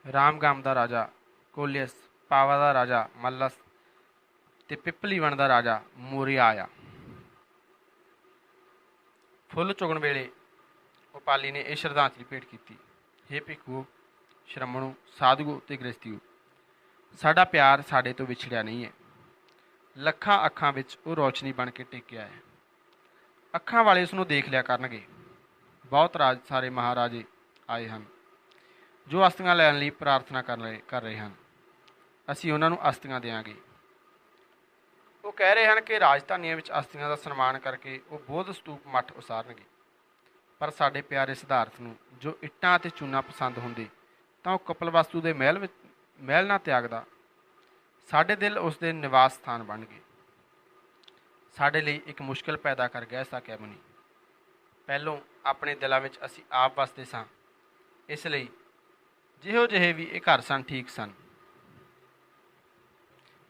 ਰਾਮਗਾਮ ਦਾ ਰਾਜਾ ਕੋਲਿਅਸ, ਪਾਵਾ ਦਾ ਰਾਜਾ ਮੱਲਸ ਤੇ ਪਿੱਪਲੀਵਣ ਦਾ ਰਾਜਾ ਮੋਰੀਆ ਆਇਆ। ਫੁੱਲ ਚੁਗਣ ਵੇਲੇ ਉਪਾਲੀ ਨੇ ਇਹ ਸ਼ਰਧਾਂਜਲੀ ਭੇਟ ਕੀਤੀ। ਹੇ ਭਿੱਖੂ, ਸ਼੍ਰਮਣੋ, ਸਾਧੂਓ ਤੇ ਗ੍ਰਸਤੀਓ, ਸਾਡਾ ਪਿਆਰ ਸਾਡੇ ਤੋਂ ਵਿਛੜਿਆ ਨਹੀਂ ਹੈ। ਲੱਖਾਂ ਅੱਖਾਂ ਵਿੱਚ ਉਹ ਰੌਸ਼ਨੀ ਬਣ ਕੇ ਟੇਕਿਆ ਹੈ। ਅੱਖਾਂ ਵਾਲੇ ਉਸ ਨੂੰ ਦੇਖ ਲਿਆ ਕਰਨਗੇ। ਬਹੁਤ ਸਾਰੇ ਮਹਾਰਾਜੇ ਆਏ ਹਨ ਜੋ ਅਸਥੀਆਂ ਲੈਣ ਲਈ ਪ੍ਰਾਰਥਨਾ ਕਰ ਰਹੇ ਹਨ। ਅਸੀਂ ਉਹਨਾਂ ਨੂੰ ਅਸਥੀਆਂ ਦਿਆਂਗੇ। ਉਹ ਕਹਿ ਰਹੇ ਹਨ ਕਿ ਰਾਜਧਾਨੀਆਂ ਵਿੱਚ ਅਸਥੀਆਂ ਦਾ ਸਨਮਾਨ ਕਰਕੇ ਉਹ ਬੋਧ ਸਤੂਪ ਮੱਠ ਉਸਾਰਨਗੇ। ਪਰ ਸਾਡੇ ਪਿਆਰੇ ਸਿਧਾਰਥ ਨੂੰ ਜੋ ਇੱਟਾਂ ਅਤੇ ਚੂਨਾ ਪਸੰਦ ਹੁੰਦੇ ਤਾਂ ਉਹ ਕਪਲਵਸਤੂ ਦੇ ਮਹਿਲ ਨਾ ਤਿਆਗਦਾ। ਸਾਡੇ ਦਿਲ ਉਸ ਦੇ ਨਿਵਾਸ ਸਥਾਨ ਬਣ ਗਏ। ਸਾਡੇ ਲਈ ਇੱਕ ਮੁਸ਼ਕਿਲ ਪੈਦਾ ਕਰ ਗਿਆ ਸਾਕਿਆ ਮੁਨੀ। ਪਹਿਲੋਂ ਆਪਣੇ ਦਿਲਾਂ ਵਿੱਚ ਅਸੀਂ ਆਪ ਵਸਦੇ ਸਾਂ, ਇਸ ਲਈ ਜਿਹੋ ਜਿਹੇ ਵੀ ਇਹ ਘਰ ਸਨ ਠੀਕ ਸਨ।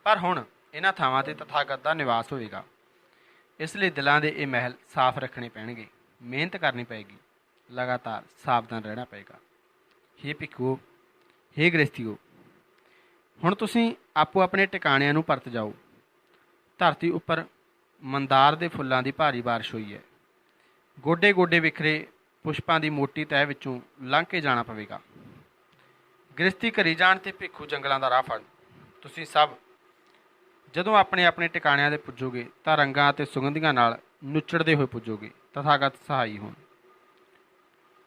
ਪਰ ਹੁਣ ਇਹਨਾਂ ਥਾਵਾਂ 'ਤੇ ਤਥਾਗਤ ਦਾ ਨਿਵਾਸ ਹੋਵੇਗਾ। ਇਸ ਲਈ ਦਿਲਾਂ ਦੇ ਇਹ ਮਹਿਲ ਸਾਫ਼ ਰੱਖਣੇ ਪੈਣਗੇ। ਮਿਹਨਤ ਕਰਨੀ ਪਏਗੀ। ਲਗਾਤਾਰ ਸਾਵਧਾਨ ਰਹਿਣਾ ਪਏਗਾ। ਹੇ ਭਿੱਖੂਓ, ਹੇ ਗ੍ਰਸਤੀਓ, ਹੁਣ ਤੁਸੀਂ ਆਪੋ ਆਪਣੇ ਟਿਕਾਣਿਆਂ ਨੂੰ ਪਰਤ ਜਾਓ। ਧਰਤੀ ਉੱਪਰ ਮੰਦਾਰ ਦੇ ਫੁੱਲਾਂ ਦੀ ਭਾਰੀ ਬਾਰਿਸ਼ ਹੋਈ ਹੈ। ਗੋਡੇ ਗੋਡੇ ਵਿਖਰੇ ਪੁਸ਼ਪਾਂ ਦੀ ਮੋਟੀ ਤਹਿ ਵਿੱਚੋਂ ਲੰਘ ਕੇ ਜਾਣਾ ਪਵੇਗਾ। ਗ੍ਰਸਤੀ ਘਰੀ ਜਾਣ ਤੇ ਭਿੱਖੂ ਜੰਗਲਾਂ ਦਾ ਰਾਹ ਫੜ। ਤੁਸੀਂ ਸਭ ਜਦੋਂ ਆਪਣੇ ਆਪਣੇ ਟਿਕਾਣਿਆਂ 'ਤੇ ਪੁੱਜੋਗੇ ਤਾਂ ਰੰਗਾਂ ਅਤੇ ਸੁਗੰਧੀਆਂ ਨਾਲ ਨੁੱਚੜਦੇ ਹੋਏ ਪੁੱਜੋਗੇ। ਤਥਾਗਤ ਸਹਾਈ ਹੋਣ।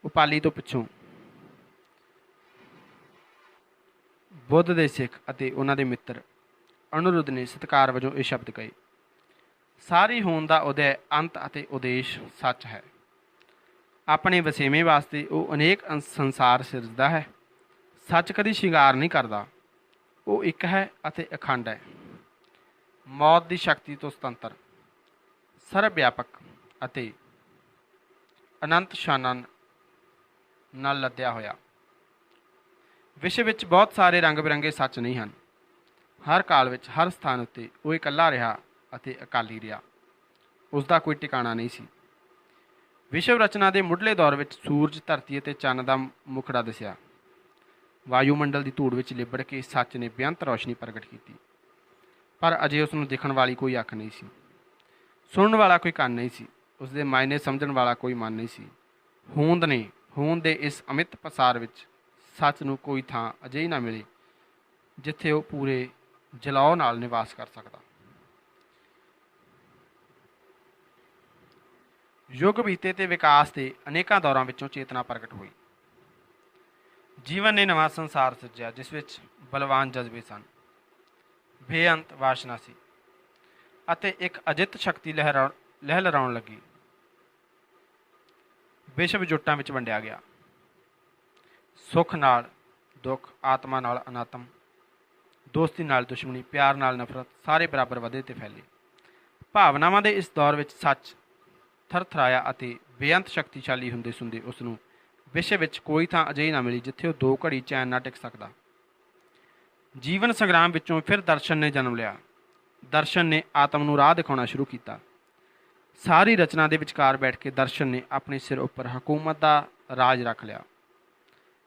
ਉਪਾਲੀ ਤੋਂ ਪਿੱਛੋਂ ਬੁੱਧ ਦੇ ਸਿੱਖ ਅਤੇ ਉਹਨਾਂ ਦੇ ਮਿੱਤਰ ਅਨੁਰੁੱਧ ਨੇ ਸਤਿਕਾਰ ਵਜੋਂ ਇਹ ਸ਼ਬਦ ਕਹੇ। ਸਾਰੀ ਹੋਂਦ ਦਾ ਉਦੈ, ਅੰਤ ਅਤੇ ਉਦੇਸ਼ ਸੱਚ ਹੈ। ਆਪਣੇ ਵਸੇਵੇਂ ਵਾਸਤੇ ਉਹ ਅਨੇਕ ਸੰਸਾਰ ਸਿਰਜਦਾ ਹੈ। ਸੱਚ ਕਦੀ ਸ਼ਿੰਗਾਰ ਨਹੀਂ ਕਰਦਾ। ਉਹ ਇੱਕ ਹੈ ਅਤੇ ਅਖੰਡ ਹੈ। ਮੌਤ ਦੀ ਸ਼ਕਤੀ ਤੋਂ ਸੁਤੰਤਰ, ਸਰਬ ਵਿਆਪਕ ਅਤੇ ਅਨੰਤ ਸ਼ਾਨਾਂ ਨਾਲ ਲੱਦਿਆ ਹੋਇਆ। ਵਿਸ਼ਵ ਵਿੱਚ ਬਹੁਤ ਸਾਰੇ ਰੰਗ ਬਿਰੰਗੇ ਸੱਚ ਨਹੀਂ ਹਨ। ਹਰ ਕਾਲ ਵਿੱਚ ਹਰ ਸਥਾਨ ਉੱਤੇ ਉਹ ਇਕੱਲਾ ਰਿਹਾ ਅਤੇ ਅਕਾਲੀ ਰਿਹਾ। ਉਸ ਦਾ ਕੋਈ ਟਿਕਾਣਾ ਨਹੀਂ ਸੀ। ਵਿਸ਼ਵ ਰਚਨਾ ਦੇ ਮੁੱਢਲੇ ਦੌਰ ਵਿੱਚ ਸੂਰਜ, ਧਰਤੀ ਅਤੇ ਚੰਨ ਦਾ ਮੁਖੜਾ ਦਿਸਿਆ। ਵਾਯੂਮੰਡਲ ਦੀ ਧੂੜ ਵਿੱਚ ਲਿਬੜ ਕੇ ਸੱਚ ਨੇ ਬੇਅੰਤ ਰੌਸ਼ਨੀ ਪ੍ਰਗਟ ਕੀਤੀ। ਪਰ ਅਜੇ ਉਸ ਨੂੰ ਦਿਖਣ ਵਾਲੀ ਕੋਈ ਅੱਖ ਨਹੀਂ ਸੀ। ਸੁਣਨ ਵਾਲਾ ਕੋਈ ਕੰਨ ਨਹੀਂ ਸੀ। ਉਸ ਦੇ ਮਾਇਨੇ ਸਮਝਣ ਵਾਲਾ ਕੋਈ ਮਨ ਨਹੀਂ ਸੀ। ਹੋਂਦ ਦੇ ਇਸ ਅਮਿੱਤ ਪਸਾਰ ਵਿੱਚ ਸੱਚ ਨੂੰ ਕੋਈ ਥਾਂ ਅਜਿਹੀ ਨਾ ਮਿਲੇ ਜਿੱਥੇ ਉਹ ਪੂਰੇ ਜਲਾਓ ਨਾਲ ਨਿਵਾਸ ਕਰ ਸਕਦਾ। ਯੁੱਗ ਬੀਤੇ ਤੇ ਵਿਕਾਸ ਦੇ ਅਨੇਕਾਂ ਦੌਰਾਂ ਵਿੱਚੋਂ ਚੇਤਨਾ ਪ੍ਰਗਟ ਹੋਈ। ਜੀਵਨ ਨੇ ਨਵਾਂ ਸੰਸਾਰ ਸਿਰਜਿਆ ਜਿਸ ਵਿੱਚ ਬਲਵਾਨ ਜਜ਼ਬੇ ਸਨ, ਬੇਅੰਤ ਵਾਸ਼ਨਾ ਸੀ ਅਤੇ ਇੱਕ ਅਜਿੱਤ ਸ਼ਕਤੀ ਲਹਿਰਾਉਣ ਲੱਗੀ। ਵਿਸ਼ਵ ਜੁੱਟਾਂ ਵਿੱਚ ਵੰਡਿਆ ਗਿਆ। ਸੁੱਖ ਨਾਲ ਦੁੱਖ, ਆਤਮਾ ਨਾਲ ਅਨਾਤਮ, ਦੋਸਤੀ ਨਾਲ ਦੁਸ਼ਮਣੀ, ਪਿਆਰ ਨਾਲ ਨਫ਼ਰਤ, ਸਾਰੇ ਬਰਾਬਰ ਵਧੇ ਤੇ ਫੈਲੇ। ਭਾਵਨਾਵਾਂ ਦੇ ਇਸ ਦੌਰ ਵਿੱਚ ਸੱਚ ਥਰਥਰਾਇਆ ਅਤੇ ਬੇਅੰਤ ਸ਼ਕਤੀਸ਼ਾਲੀ ਹੁੰਦੇ ਸੁਣਦੇ ਉਸ ਨੂੰ ਵਿਸ਼ਵ ਵਿੱਚ ਕੋਈ ਥਾਂ ਅਜਿਹੀ ਨਾ ਮਿਲੀ ਜਿੱਥੇ ਉਹ 2 ਘੜੀ ਚੈਨ ਨਾ ਟਿਕ ਸਕਦਾ। ਜੀਵਨ ਸੰਗਰਾਮ ਵਿੱਚੋਂ ਫਿਰ ਦਰਸ਼ਨ ਨੇ ਜਨਮ ਲਿਆ। ਦਰਸ਼ਨ ਨੇ ਆਤਮ ਨੂੰ ਰਾਹ ਦਿਖਾਉਣਾ ਸ਼ੁਰੂ ਕੀਤਾ। ਸਾਰੀ ਰਚਨਾ ਦੇ ਵਿਚਕਾਰ ਬੈਠ ਕੇ ਦਰਸ਼ਨ ਨੇ ਆਪਣੇ ਸਿਰ ਉੱਪਰ ਹਕੂਮਤ ਦਾ ਰਾਜ ਰੱਖ ਲਿਆ।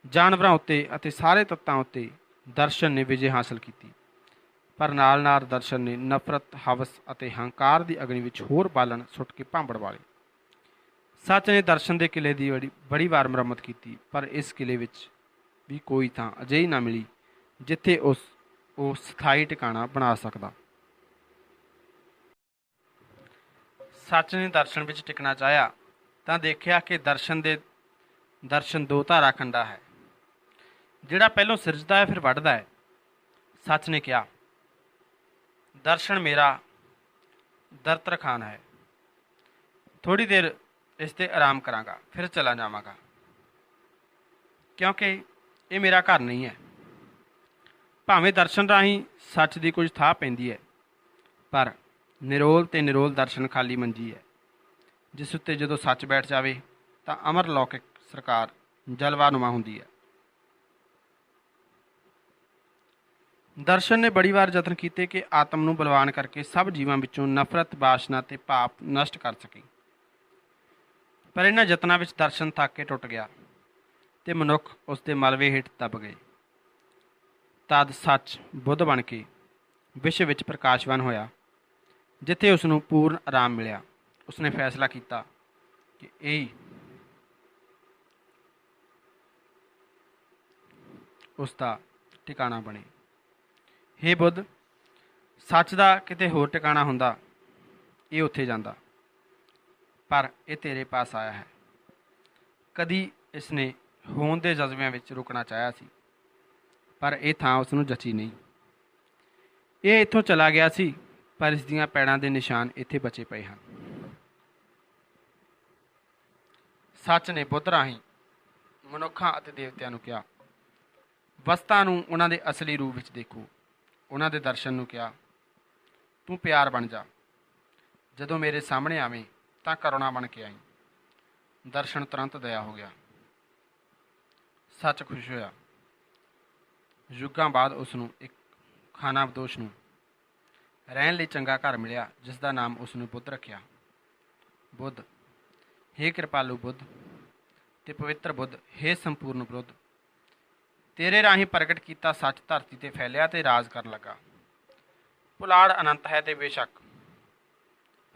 ਜਾਨਵਰਾਂ ਉੱਤੇ ਅਤੇ ਸਾਰੇ ਤੱਤਾਂ ਉੱਤੇ ਦਰਸ਼ਨ ਨੇ ਵਿਜੇ ਹਾਸਲ ਕੀਤੀ। ਪਰ ਨਾਲ ਦਰਸ਼ਨ ਨੇ ਨਫ਼ਰਤ, ਹਵਸ ਅਤੇ ਹੰਕਾਰ ਦੀ ਅਗਨੀ ਵਿੱਚ ਹੋਰ ਬਾਲਣ ਸੁੱਟ ਕੇ ਭਾਂਬੜ ਵਾਲੇ। ਸੱਚ ਨੇ ਦਰਸ਼ਨ ਦੇ ਕਿਲੇ ਦੀ ਬੜੀ ਵਾਰ ਮੁਰੰਮਤ ਕੀਤੀ, ਪਰ ਇਸ ਕਿਲੇ ਵਿੱਚ ਵੀ ਕੋਈ ਥਾਂ ਅਜਿਹੀ ਨਾ ਮਿਲੀ ਜਿੱਥੇ ਉਹ ਸਥਾਈ ਟਿਕਾਣਾ ਬਣਾ ਸਕਦਾ। ਸੱਚ ਨੇ ਦਰਸ਼ਨ ਵਿੱਚ ਟਿਕਣਾ ਚਾਹਿਆ ਤਾਂ ਦੇਖਿਆ ਕਿ ਦਰਸ਼ਨ ਦੋ ਧਾਰਾ ਖੰਡਾ ਹੈ, ਜਿਹੜਾ ਪਹਿਲੋਂ ਸਿਰਜਦਾ ਹੈ ਫਿਰ ਵੱਢਦਾ ਹੈ। ਸੱਚ ਨੇ ਕਿਹਾ, ਦਰਸ਼ਨ ਮੇਰਾ ਦਰਤਰਖਾਨ ਹੈ, ਥੋੜ੍ਹੀ ਦੇਰ ਇਸ 'ਤੇ ਆਰਾਮ ਕਰਾਂਗਾ, ਫਿਰ ਚਲਾ ਜਾਵਾਂਗਾ, ਕਿਉਂਕਿ ਇਹ ਮੇਰਾ ਘਰ ਨਹੀਂ ਹੈ। ਭਾਵੇਂ ਦਰਸ਼ਨ ਰਾਹੀਂ ਸੱਚ ਦੀ ਕੁਝ ਥਾਹ ਪੈਂਦੀ ਹੈ, ਪਰ ਨਿਰੋਲ ਦਰਸ਼ਨ ਖਾਲੀ ਮੰਜੀ ਹੈ, ਜਿਸ ਉੱਤੇ ਜਦੋਂ ਸੱਚ ਬੈਠ ਜਾਵੇ ਤਾਂ ਅਮਰ ਲੌਕਿਕ ਸਰਕਾਰ ਜਲਵਾਨੁਮਾ ਹੁੰਦੀ ਹੈ। ਦਰਸ਼ਨ ਨੇ ਬੜੀ ਵਾਰ ਯਤਨ ਕੀਤੇ ਕਿ ਆਤਮ ਨੂੰ ਬਲਵਾਨ ਕਰਕੇ ਸਭ ਜੀਵਾਂ ਵਿੱਚੋਂ ਨਫ਼ਰਤ, ਵਾਸ਼ਨਾ ਅਤੇ ਪਾਪ ਨਸ਼ਟ ਕਰ ਸਕੇ, ਪਰ ਇਹਨਾਂ ਯਤਨਾਂ ਵਿੱਚ ਦਰਸ਼ਨ ਥੱਕ ਕੇ ਟੁੱਟ ਗਿਆ ਅਤੇ ਮਨੁੱਖ ਉਸ ਦੇ ਮਲਬੇ ਹੇਠ ਦਬ ਗਏ। ਤਦ ਸੱਚ ਬੁੱਧ ਬਣ ਕੇ ਵਿਸ਼ਵ ਵਿੱਚ ਪ੍ਰਕਾਸ਼ਵਾਨ ਹੋਇਆ, ਜਿੱਥੇ ਉਸ ਨੂੰ ਪੂਰਨ ਆਰਾਮ ਮਿਲਿਆ। ਉਸਨੇ ਫੈਸਲਾ ਕੀਤਾ ਕਿ ਇਹ ਉਸ ਦਾ ਟਿਕਾਣਾ ਬਣੇ। ਹੇ ਬੁੱਧ, ਸੱਚ ਦਾ ਕਿਤੇ ਹੋਰ ਟਿਕਾਣਾ ਹੁੰਦਾ ਇਹ ਉੱਥੇ ਜਾਂਦਾ, ਪਰ ਇਹ ਤੇਰੇ ਪਾਸ ਆਇਆ ਹੈ। ਕਦੀ ਇਸ ਨੇ ਹੋਂਦ ਦੇ ਜਜ਼ਬਿਆਂ ਵਿੱਚ ਰੁਕਣਾ ਚਾਹਿਆ ਸੀ, ਪਰ ਇਹ ਥਾਂ ਉਸ ਨੂੰ ਜਚੀ ਨਹੀਂ। ਇਹ ਇੱਥੋਂ ਚਲਾ ਗਿਆ ਸੀ, ਪਰ ਇਸ ਦੀਆਂ ਪੈੜਾਂ ਦੇ ਨਿਸ਼ਾਨ ਇੱਥੇ ਬਚੇ ਪਏ ਹਨ। ਸੱਚ ਨੇ ਬੁੱਧ ਰਾਹੀਂ ਮਨੁੱਖਾਂ ਅਤੇ ਦੇਵਤਿਆਂ ਨੂੰ ਕਿਹਾ, ਵਸਤਾਂ ਨੂੰ ਉਹਨਾਂ ਦੇ ਅਸਲੀ ਰੂਪ ਵਿੱਚ ਦੇਖੋ। ਉਹਨਾਂ ਦੇ ਦਰਸ਼ਨ ਨੂੰ ਕਿਹਾ, ਤੂੰ ਪਿਆਰ ਬਣ ਜਾ, ਜਦੋਂ ਮੇਰੇ ਸਾਹਮਣੇ ਆਵੇਂ ਤਾਂ ਕਰੁਣਾ ਬਣ ਕੇ ਆਈ। ਦਰਸ਼ਨ ਤੁਰੰਤ ਦਇਆ ਹੋ ਗਿਆ। ਸੱਚ ਖੁਸ਼ ਹੋਇਆ। ਯੁੱਗਾਂ ਬਾਅਦ ਉਸ ਨੂੰ ਇੱਕ ਖਾਨਾਬਦੋਸ਼ ਨੂੰ ਰਹਿਣ ਲਈ ਚੰਗਾ ਘਰ ਮਿਲਿਆ, ਜਿਸ ਦਾ ਨਾਮ ਉਸ ਨੂੰ ਬੁੱਧ ਰੱਖਿਆ। ਬੁੱਧ, ਹੇ ਕਿਰਪਾਲੂ ਬੁੱਧ ਤੇ ਪਵਿੱਤਰ ਬੁੱਧ, ਹੇ ਸੰਪੂਰਨ ਬੁੱਧ, ਤੇਰੇ ਰਾਹੀਂ ਪ੍ਰਗਟ ਕੀਤਾ ਸੱਚ ਧਰਤੀ 'ਤੇ ਫੈਲਿਆ ਅਤੇ ਰਾਜ ਕਰਨ ਲੱਗਾ। ਪੁਲਾੜ ਅਨੰਤ ਹੈ ਅਤੇ ਬੇਸ਼ੱਕ,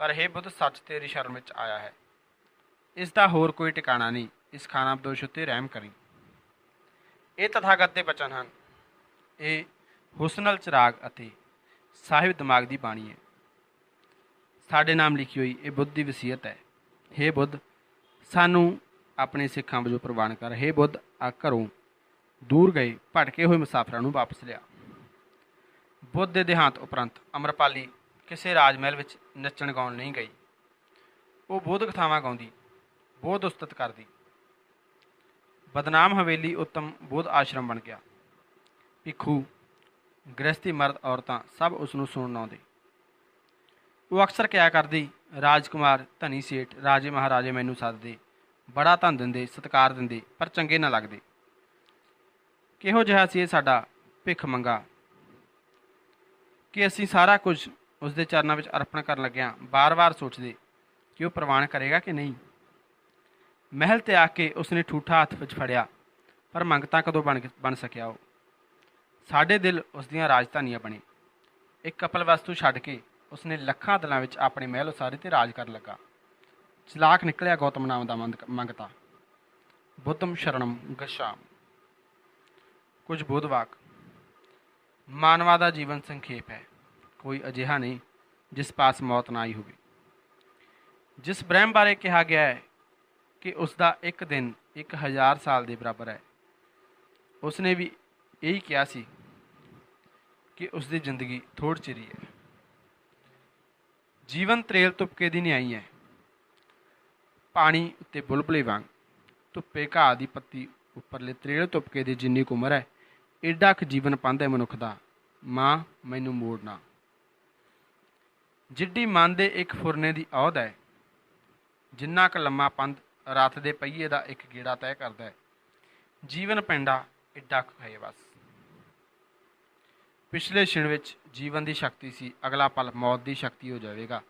ਪਰ ਹੇ ਬੁੱਧ, ਸੱਚ ਤੇਰੀ ਸ਼ਰਨ ਵਿੱਚ ਆਇਆ ਹੈ, ਇਸ ਦਾ ਹੋਰ ਕੋਈ ਟਿਕਾਣਾ ਨਹੀਂ। ਇਸ ਖਾਨਾਬਦੋਸ਼ ਉੱਤੇ ਰਹਿਮ ਕਰੀ। ਇਹ ਤਥਾਗਤ ਦੇ ਬਚਨ ਹਨ। ਇਹ ਹੁਸਨਲ ਚਿਰਾਗ ਅਤੇ ਸਾਹਿਬ ਦਿਮਾਗ ਦੀ ਬਾਣੀ ਹੈ। ਸਾਡੇ ਨਾਮ ਲਿਖੀ ਹੋਈ ਇਹ ਬੁੱਧ ਦੀ ਵਸੀਅਤ ਹੈ। ਹੇ ਬੁੱਧ, ਸਾਨੂੰ ਆਪਣੇ ਸਿੱਖਾਂ ਵਜੋਂ ਪ੍ਰਵਾਨ ਕਰ। ਹੇ ਬੁੱਧ, ਘਰੋਂ ਦੂਰ ਗਏ ਭਟਕੇ ਹੋਏ ਮੁਸਾਫਰਾਂ ਨੂੰ ਵਾਪਸ ਲਿਆ। ਬੁੱਧ ਦੇ ਦੇਹਾਂਤ ਉਪਰੰਤ ਅਮਰਪਾਲੀ ਕਿਸੇ ਰਾਜ ਮਹਿਲ ਵਿੱਚ ਨੱਚਣ ਗਾਉਣ ਨਹੀਂ ਗਈ। ਉਹ ਬੋਧ ਕਥਾਵਾਂ ਗਾਉਂਦੀ, ਬੋਧ ਉਸਤਤ ਕਰਦੀ। ਬਦਨਾਮ ਹਵੇਲੀ ਉੱਤਮ ਬੋਧ ਆਸ਼ਰਮ ਬਣ ਗਿਆ। ਭਿੱਖੂ, ਗ੍ਰਸਤੀ, ਮਰਦ, ਔਰਤਾਂ ਸਭ ਉਸ ਨੂੰ ਸੁਣਨ ਆਉਂਦੇ। ਉਹ ਅਕਸਰ ਕਿਹਾ ਕਰਦੀ, ਰਾਜਕੁਮਾਰ, ਧਨੀ ਸੇਠ, ਰਾਜੇ ਮਹਾਰਾਜੇ ਮੈਨੂੰ ਸੱਦਦੇ, ਬੜਾ ਧਨ ਦਿੰਦੇ, ਸਤਿਕਾਰ ਦਿੰਦੇ, ਪਰ ਚੰਗੇ ਨਾ ਲੱਗਦੇ। ਕਿਹੋ ਜਿਹਾ ਸੀ ਇਹ ਸਾਡਾ ਭਿੱਖ ਮੰਗਾ ਕਿ ਅਸੀਂ ਸਾਰਾ ਕੁਝ ਉਸ ਦੇ ਚਰਨਾਂ ਵਿੱਚ ਅਰਪਣ ਕਰਨ ਲੱਗਿਆਂ ਬਾਰ-ਬਾਰ ਸੋਚਦੇ ਕਿ ਉਹ ਪ੍ਰਵਾਨ ਕਰੇਗਾ ਕਿ ਨਹੀਂ। ਮਹਿਲ 'ਤੇ ਆ ਕੇ ਉਸਨੇ ਠੂਠਾ ਹੱਥ ਵਿੱਚ ਫੜਿਆ, ਪਰ ਮੰਗਤਾ ਕਦੋਂ ਬਣ ਸਕਿਆ ਉਹ। ਸਾਡੇ ਦਿਲ ਉਸ ਦੀਆਂ ਰਾਜਧਾਨੀਆਂ ਬਣੇ। ਇੱਕ ਕਪਲ ਵਸਤੂ ਛੱਡ ਕੇ ਉਸਨੇ ਲੱਖਾਂ ਦਿਲਾਂ ਵਿੱਚ ਆਪਣੇ ਮਹਿਲ ਉਸਾਰੇ 'ਤੇ ਰਾਜ ਕਰਨ ਲੱਗਾ। ਚਲਾਕ ਨਿਕਲਿਆ ਗੌਤਮ ਨਾਮ ਦਾ ਮੰਗਤਾ। ਬੁੱਧਮ ਸ਼ਰਣਮ ਗਛਾਮ। ਕੁਝ ਬੋਧ ਵਾਕ। ਮਾਨਵਾਂ ਦਾ ਜੀਵਨ ਸੰਖੇਪ ਹੈ। ਕੋਈ ਅਜਿਹਾ ਨਹੀਂ ਜਿਸ ਪਾਸ ਮੌਤ ਨਾ ਆਈ ਹੋਵੇ। ਜਿਸ ਬ੍ਰਹਮ ਬਾਰੇ ਕਿਹਾ ਗਿਆ ਹੈ ਕਿ ਉਸ ਦਾ ਇੱਕ ਦਿਨ 1000 ਸਾਲ ਦੇ ਬਰਾਬਰ ਹੈ, ਉਸਨੇ ਵੀ ਇਹੀ ਕਿਹਾ ਸੀ ਕਿ ਉਸ ਦੀ ਜ਼ਿੰਦਗੀ ਥੋੜ੍ਹੀ ਚਿਰੀ ਹੈ। ਜੀਵਨ ਤਰੇਲ ਤੁਪਕੇ ਦੀ ਨਿਆਈ ਹੈ। ਪਾਣੀ ਉੱਤੇ ਬੁਲਬੁਲੇ ਵਾਂਗ ਧੁੱਪੇ ਘਾਹ ਦੀ ਪੱਤੀ ਉੱਪਰਲੇ ਤਰੇਲ ਤੁਪਕੇ ਦੀ ਜਿੰਨੀ ਕੁ ਉਮਰ ਹੈ, ਏਡਾ ਕੁ ਜੀਵਨ ਪੰਧ ਹੈ ਮਨੁੱਖ ਦਾ। ਮਾਂ ਮੈਨੂੰ ਮੋੜਨਾ। ਜਿੱਡੀ ਮਨ ਦੇ ਇੱਕ ਫੁਰਨੇ ਦੀ ਔਧ ਹੈ, ਜਿੰਨਾ ਕੁ ਲੰਮਾ ਪੰਧ ਰੱਥ ਦੇ ਪਹੀਏ ਦਾ ਇੱਕ ਗੇੜਾ ਤੈਅ ਕਰਦਾ ਹੈ, ਜੀਵਨ ਪੈਂਡਾ ਏਡਾ ਕੁ ਹੈ ਬਸ। ਪਿਛਲੇ ਛਿਣ ਵਿੱਚ ਜੀਵਨ ਦੀ ਸ਼ਕਤੀ ਸੀ, ਅਗਲਾ ਪਲ ਮੌਤ ਦੀ ਸ਼ਕਤੀ ਹੋ ਜਾਵੇਗਾ।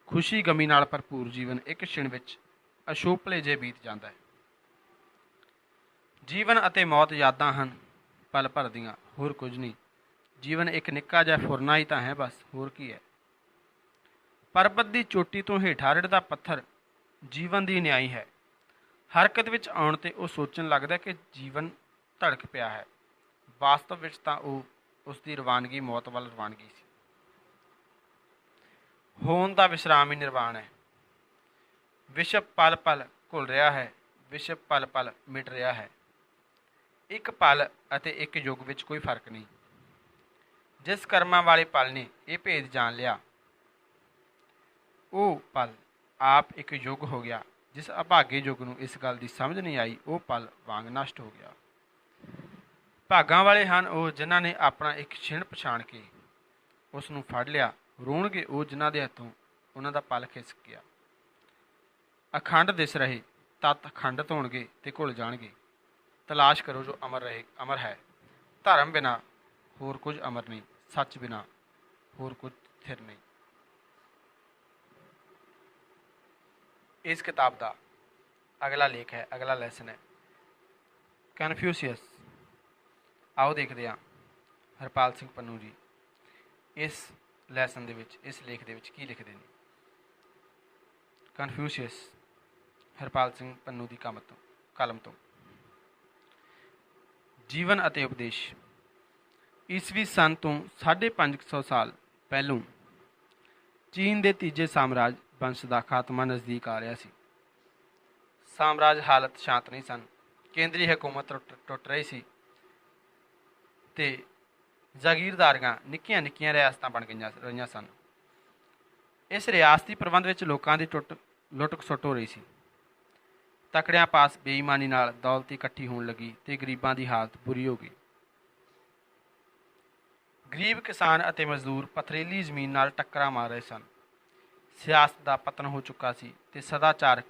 ਖੁਸ਼ੀ ਗਮੀ ਨਾਲ ਭਰਪੂਰ ਜੀਵਨ ਇੱਕ ਛਿਣ ਵਿੱਚ ਅਸ਼ੋਪਲੇ ਜੇ ਬੀਤ ਜਾਂਦਾ ਹੈ। ਜੀਵਨ ਅਤੇ ਮੌਤ ਯਾਦਾਂ ਹਨ, ਪਲ ਭਰ ਦੀਆਂ, ਹੋਰ ਕੁਝ ਨਹੀਂ। ਜੀਵਨ ਇੱਕ ਨਿੱਕਾ ਜਿਹਾ ਫੁਰਨਾ ਹੀ ਤਾਂ ਹੈ, ਬਸ ਹੋਰ ਕੀ ਹੈ। ਪਰਬਤ ਦੀ ਚੋਟੀ ਤੋਂ ਹੇਠਾਂ ਰਿੜ੍ਹਦਾ ਪੱਥਰ ਜੀਵਨ ਦੀ ਨਿਆਈ ਹੈ। ਹਰਕਤ ਵਿੱਚ ਆਉਣ 'ਤੇ ਉਹ ਸੋਚਣ ਲੱਗਦਾ ਕਿ ਜੀਵਨ ਧੜਕ ਪਿਆ ਹੈ। ਵਾਸਤਵ ਵਿੱਚ ਤਾਂ ਉਹ ਉਸ ਦੀ ਰਵਾਨਗੀ ਮੌਤ ਵੱਲ ਰਵਾਨਗੀ ਸੀ। ਹੋਣ ਦਾ ਵਿਸ਼ਰਾਮ ਹੀ ਨਿਰਵਾਣ ਹੈ। ਵਿਸ਼ਵ ਪਲ ਪਲ ਘੁਲ ਰਿਹਾ ਹੈ, ਵਿਸ਼ਵ ਪਲ ਪਲ ਮਿਟ ਰਿਹਾ ਹੈ। ਇੱਕ ਪਲ ਅਤੇ ਇੱਕ ਯੁੱਗ ਵਿੱਚ ਕੋਈ ਫਰਕ ਨਹੀਂ। ਜਿਸ ਕਰਮਾਂ ਵਾਲੇ ਪਲ ਨੇ ਇਹ ਭੇਦ ਜਾਣ ਲਿਆ, ਉਹ ਪਲ ਆਪ ਇੱਕ ਯੁੱਗ ਹੋ ਗਿਆ। ਜਿਸ ਅਭਾਗੇ ਯੁੱਗ ਨੂੰ ਇਸ ਗੱਲ ਦੀ ਸਮਝ ਨਹੀਂ ਆਈ, ਉਹ ਪਲ ਵਾਂਗ ਨਸ਼ਟ ਹੋ ਗਿਆ। ਭਾਗਾਂ ਵਾਲੇ ਹਨ ਉਹ ਜਿਨ੍ਹਾਂ ਨੇ ਆਪਣਾ ਇੱਕ ਛਿਣ ਪਛਾਣ ਕੇ ਉਸ ਨੂੰ ਫੜ ਲਿਆ। ਰੋਣਗੇ ਉਹ ਜਿਨ੍ਹਾਂ ਦੇ ਹੱਥੋਂ ਉਹਨਾਂ ਦਾ ਪਲ ਖਿਸਕ ਗਿਆ। ਅਖੰਡ ਦਿਸ ਰਹੇ ਤੱਤ ਅਖੰਡਤ ਹੋਣਗੇ ਤੇ ਘੁਲ ਜਾਣਗੇ। ਤਲਾਸ਼ ਕਰੋ ਜੋ ਅਮਰ ਹੈ। ਧਰਮ ਬਿਨਾਂ ਹੋਰ ਕੁਝ ਅਮਰ ਨਹੀਂ, ਸੱਚ ਬਿਨਾਂ ਹੋਰ ਕੁਝ ਸਥਿਰ ਨਹੀਂ। ਇਸ ਕਿਤਾਬ ਦਾ ਅਗਲਾ ਲੇਖ ਹੈ, ਅਗਲਾ ਲੈਸਨ ਹੈ ਕਨਫਿਊਸ਼ੀਅਸ। ਆਓ ਦੇਖਦੇ ਹਾਂ ਹਰਪਾਲ ਸਿੰਘ ਪੰਨੂ ਜੀ ਇਸ ਲੈਸਨ ਦੇ ਵਿੱਚ, ਇਸ ਲੇਖ ਦੇ ਵਿੱਚ ਕੀ ਲਿਖਦੇ ਨੇ। ਕਨਫਿਊਸ਼ੀਅਸ, ਹਰਪਾਲ ਸਿੰਘ ਪੰਨੂ ਦੀ ਕਲਮ ਤੋਂ। ਜੀਵਨ ਅਤੇ ਉਪਦੇਸ਼। ਈਸਵੀ ਸਨ ਤੋਂ 550 ਸਾਲ ਪਹਿਲੋਂ ਚੀਨ ਦੇ ਤੀਜੇ ਸਾਮਰਾਜ ਵੰਸ਼ ਦਾ ਖਾਤਮਾ ਨਜ਼ਦੀਕ ਆ ਰਿਹਾ ਸੀ। ਸਾਮਰਾਜ ਹਾਲਤ ਸ਼ਾਂਤ ਨਹੀਂ ਸਨ। ਕੇਂਦਰੀ ਹਕੂਮਤ ਟੁੱਟ ਰਹੀ ਸੀ ਅਤੇ ਜਾਗੀਰਦਾਰੀਆਂ ਨਿੱਕੀਆਂ ਨਿੱਕੀਆਂ ਰਿਆਸਤਾਂ ਬਣ ਰਹੀਆਂ ਸਨ। ਇਸ ਰਿਆਸਤੀ ਪ੍ਰਬੰਧ ਵਿੱਚ ਲੋਕਾਂ ਦੀ ਲੁੱਟ ਖਸੁੱਟ ਹੋ ਰਹੀ ਸੀ। ਤਕੜਿਆਂ ਪਾਸ ਬੇਈਮਾਨੀ ਨਾਲ ਦੌਲਤ ਇਕੱਠੀ ਹੋਣ ਲੱਗੀ ਅਤੇ ਗਰੀਬਾਂ ਦੀ ਹਾਲਤ ਬੁਰੀ ਹੋ ਗਈ। ਗਰੀਬ ਕਿਸਾਨ ਅਤੇ ਮਜ਼ਦੂਰ ਪਥਰੀਲੀ ਜ਼ਮੀਨ ਨਾਲ ਟੱਕਰਾਂ ਮਾਰ ਰਹੇ ਸਨ। ਸਿਆਸਤ ਦਾ ਪਤਨ ਹੋ ਚੁੱਕਾ ਸੀ ਅਤੇ ਸਦਾਚਾਰਕ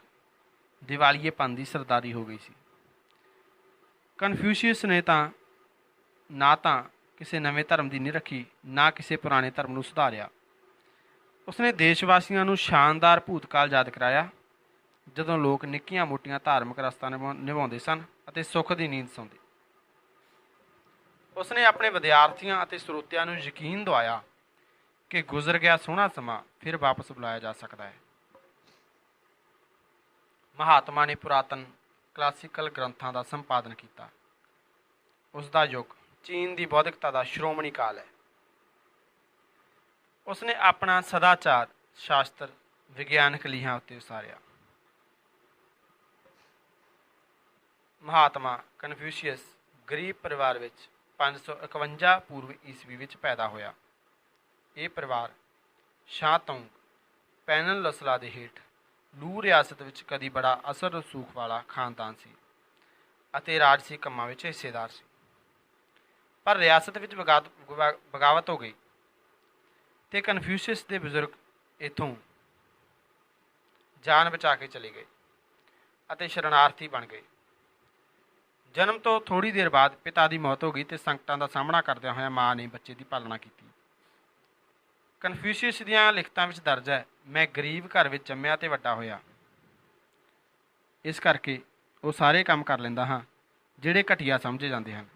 ਦਿਵਾਲੀਏਪਨ ਦੀ ਸਰਦਾਰੀ ਹੋ ਗਈ ਸੀ। ਕਨਫਿਊਸ਼ੀਅਸ ਨੇ ਨਾ ਤਾਂ ਕਿਸੇ ਨਵੇਂ ਧਰਮ ਦੀ ਨੀਂਹ ਰੱਖੀ, ਨਾ ਕਿਸੇ ਪੁਰਾਣੇ ਧਰਮ ਨੂੰ ਸੁਧਾਰਿਆ। ਉਸਨੇ ਦੇਸ਼ ਵਾਸੀਆਂ ਨੂੰ ਸ਼ਾਨਦਾਰ ਭੂਤਕਾਲ ਯਾਦ ਕਰਾਇਆ ਜਦੋਂ ਲੋਕ ਨਿੱਕੀਆਂ ਮੋਟੀਆਂ ਧਾਰਮਿਕ ਰਸਤਾਂ ਨਿਭਾਉਂਦੇ ਸਨ ਅਤੇ ਸੁੱਖ ਦੀ ਨੀਂਦ ਸੌਂਦੇ। ਉਸਨੇ ਆਪਣੇ ਵਿਦਿਆਰਥੀਆਂ ਅਤੇ ਸਰੋਤਿਆਂ ਨੂੰ ਯਕੀਨ ਦਿਵਾਇਆ ਕਿ ਗੁਜ਼ਰ ਗਿਆ ਸੋਹਣਾ ਸਮਾਂ ਫਿਰ ਵਾਪਸ ਬੁਲਾਇਆ ਜਾ ਸਕਦਾ ਹੈ। ਮਹਾਤਮਾ ਨੇ ਪੁਰਾਤਨ ਕਲਾਸੀਕਲ ਗ੍ਰੰਥਾਂ ਦਾ ਸੰਪਾਦਨ ਕੀਤਾ। ਉਸ ਦਾ ਯੁੱਗ ਚੀਨ ਦੀ ਬੌਧਿਕਤਾ ਦਾ ਸ਼੍ਰੋਮਣੀ ਕਾਲ ਹੈ। ਉਸਨੇ ਆਪਣਾ ਸਦਾਚਾਰ ਸ਼ਾਸਤਰ ਵਿਗਿਆਨਕ ਲੀਹਾਂ ਉੱਤੇ ਉਸਾਰਿਆ। ਮਹਾਤਮਾ ਕਨਫਿਊਸ਼ੀਅਸ ਗਰੀਬ ਪਰਿਵਾਰ ਵਿੱਚ 551 ਪੂਰਵ ਈਸਵੀ ਵਿੱਚ ਪੈਦਾ ਹੋਇਆ। ਇਹ ਪਰਿਵਾਰ ਸ਼ਾਂਤੌਂਗ ਪੈਨਨਲਸਲਾ ਦੇ ਹੇਠ ਲੂ ਰਿਆਸਤ ਵਿੱਚ ਕਦੀ ਬੜਾ ਅਸਰ ਰਸੂਖ ਵਾਲਾ ਖਾਨਦਾਨ ਸੀ ਅਤੇ ਰਾਜਸੀ ਕੰਮਾਂ ਵਿੱਚ ਹਿੱਸੇਦਾਰ ਸੀ। ਪਰ ਰਿਆਸਤ ਵਿੱਚ ਬਗਾਵਤ ਹੋ ਗਈ ਅਤੇ ਕਨਫਿਊਸ਼ੀਅਸ ਦੇ ਬਜ਼ੁਰਗ ਇੱਥੋਂ ਜਾਨ ਬਚਾ ਕੇ ਚਲੇ ਗਏ ਅਤੇ ਸ਼ਰਨਾਰਥੀ ਬਣ ਗਏ। ਜਨਮ ਤੋਂ ਥੋੜ੍ਹੀ ਦੇਰ ਬਾਅਦ ਪਿਤਾ ਦੀ ਮੌਤ ਹੋ ਗਈ ਅਤੇ ਸੰਕਟਾਂ ਦਾ ਸਾਹਮਣਾ ਕਰਦਿਆਂ ਹੋਇਆਂ ਮਾਂ ਨੇ ਬੱਚੇ ਦੀ ਪਾਲਣਾ ਕੀਤੀ। ਕਨਫਿਊਸ਼ੀਅਸ ਦੀਆਂ ਲਿਖਤਾਂ ਵਿੱਚ ਦਰਜ ਹੈ, ਮੈਂ ਗਰੀਬ ਘਰ ਵਿੱਚ ਜੰਮਿਆ ਅਤੇ ਵੱਡਾ ਹੋਇਆ। ਇਸ ਕਰਕੇ ਉਹ ਸਾਰੇ ਕੰਮ ਕਰ ਲੈਂਦਾ ਹਾਂ ਜਿਹੜੇ ਘਟੀਆ ਸਮਝੇ ਜਾਂਦੇ ਹਨ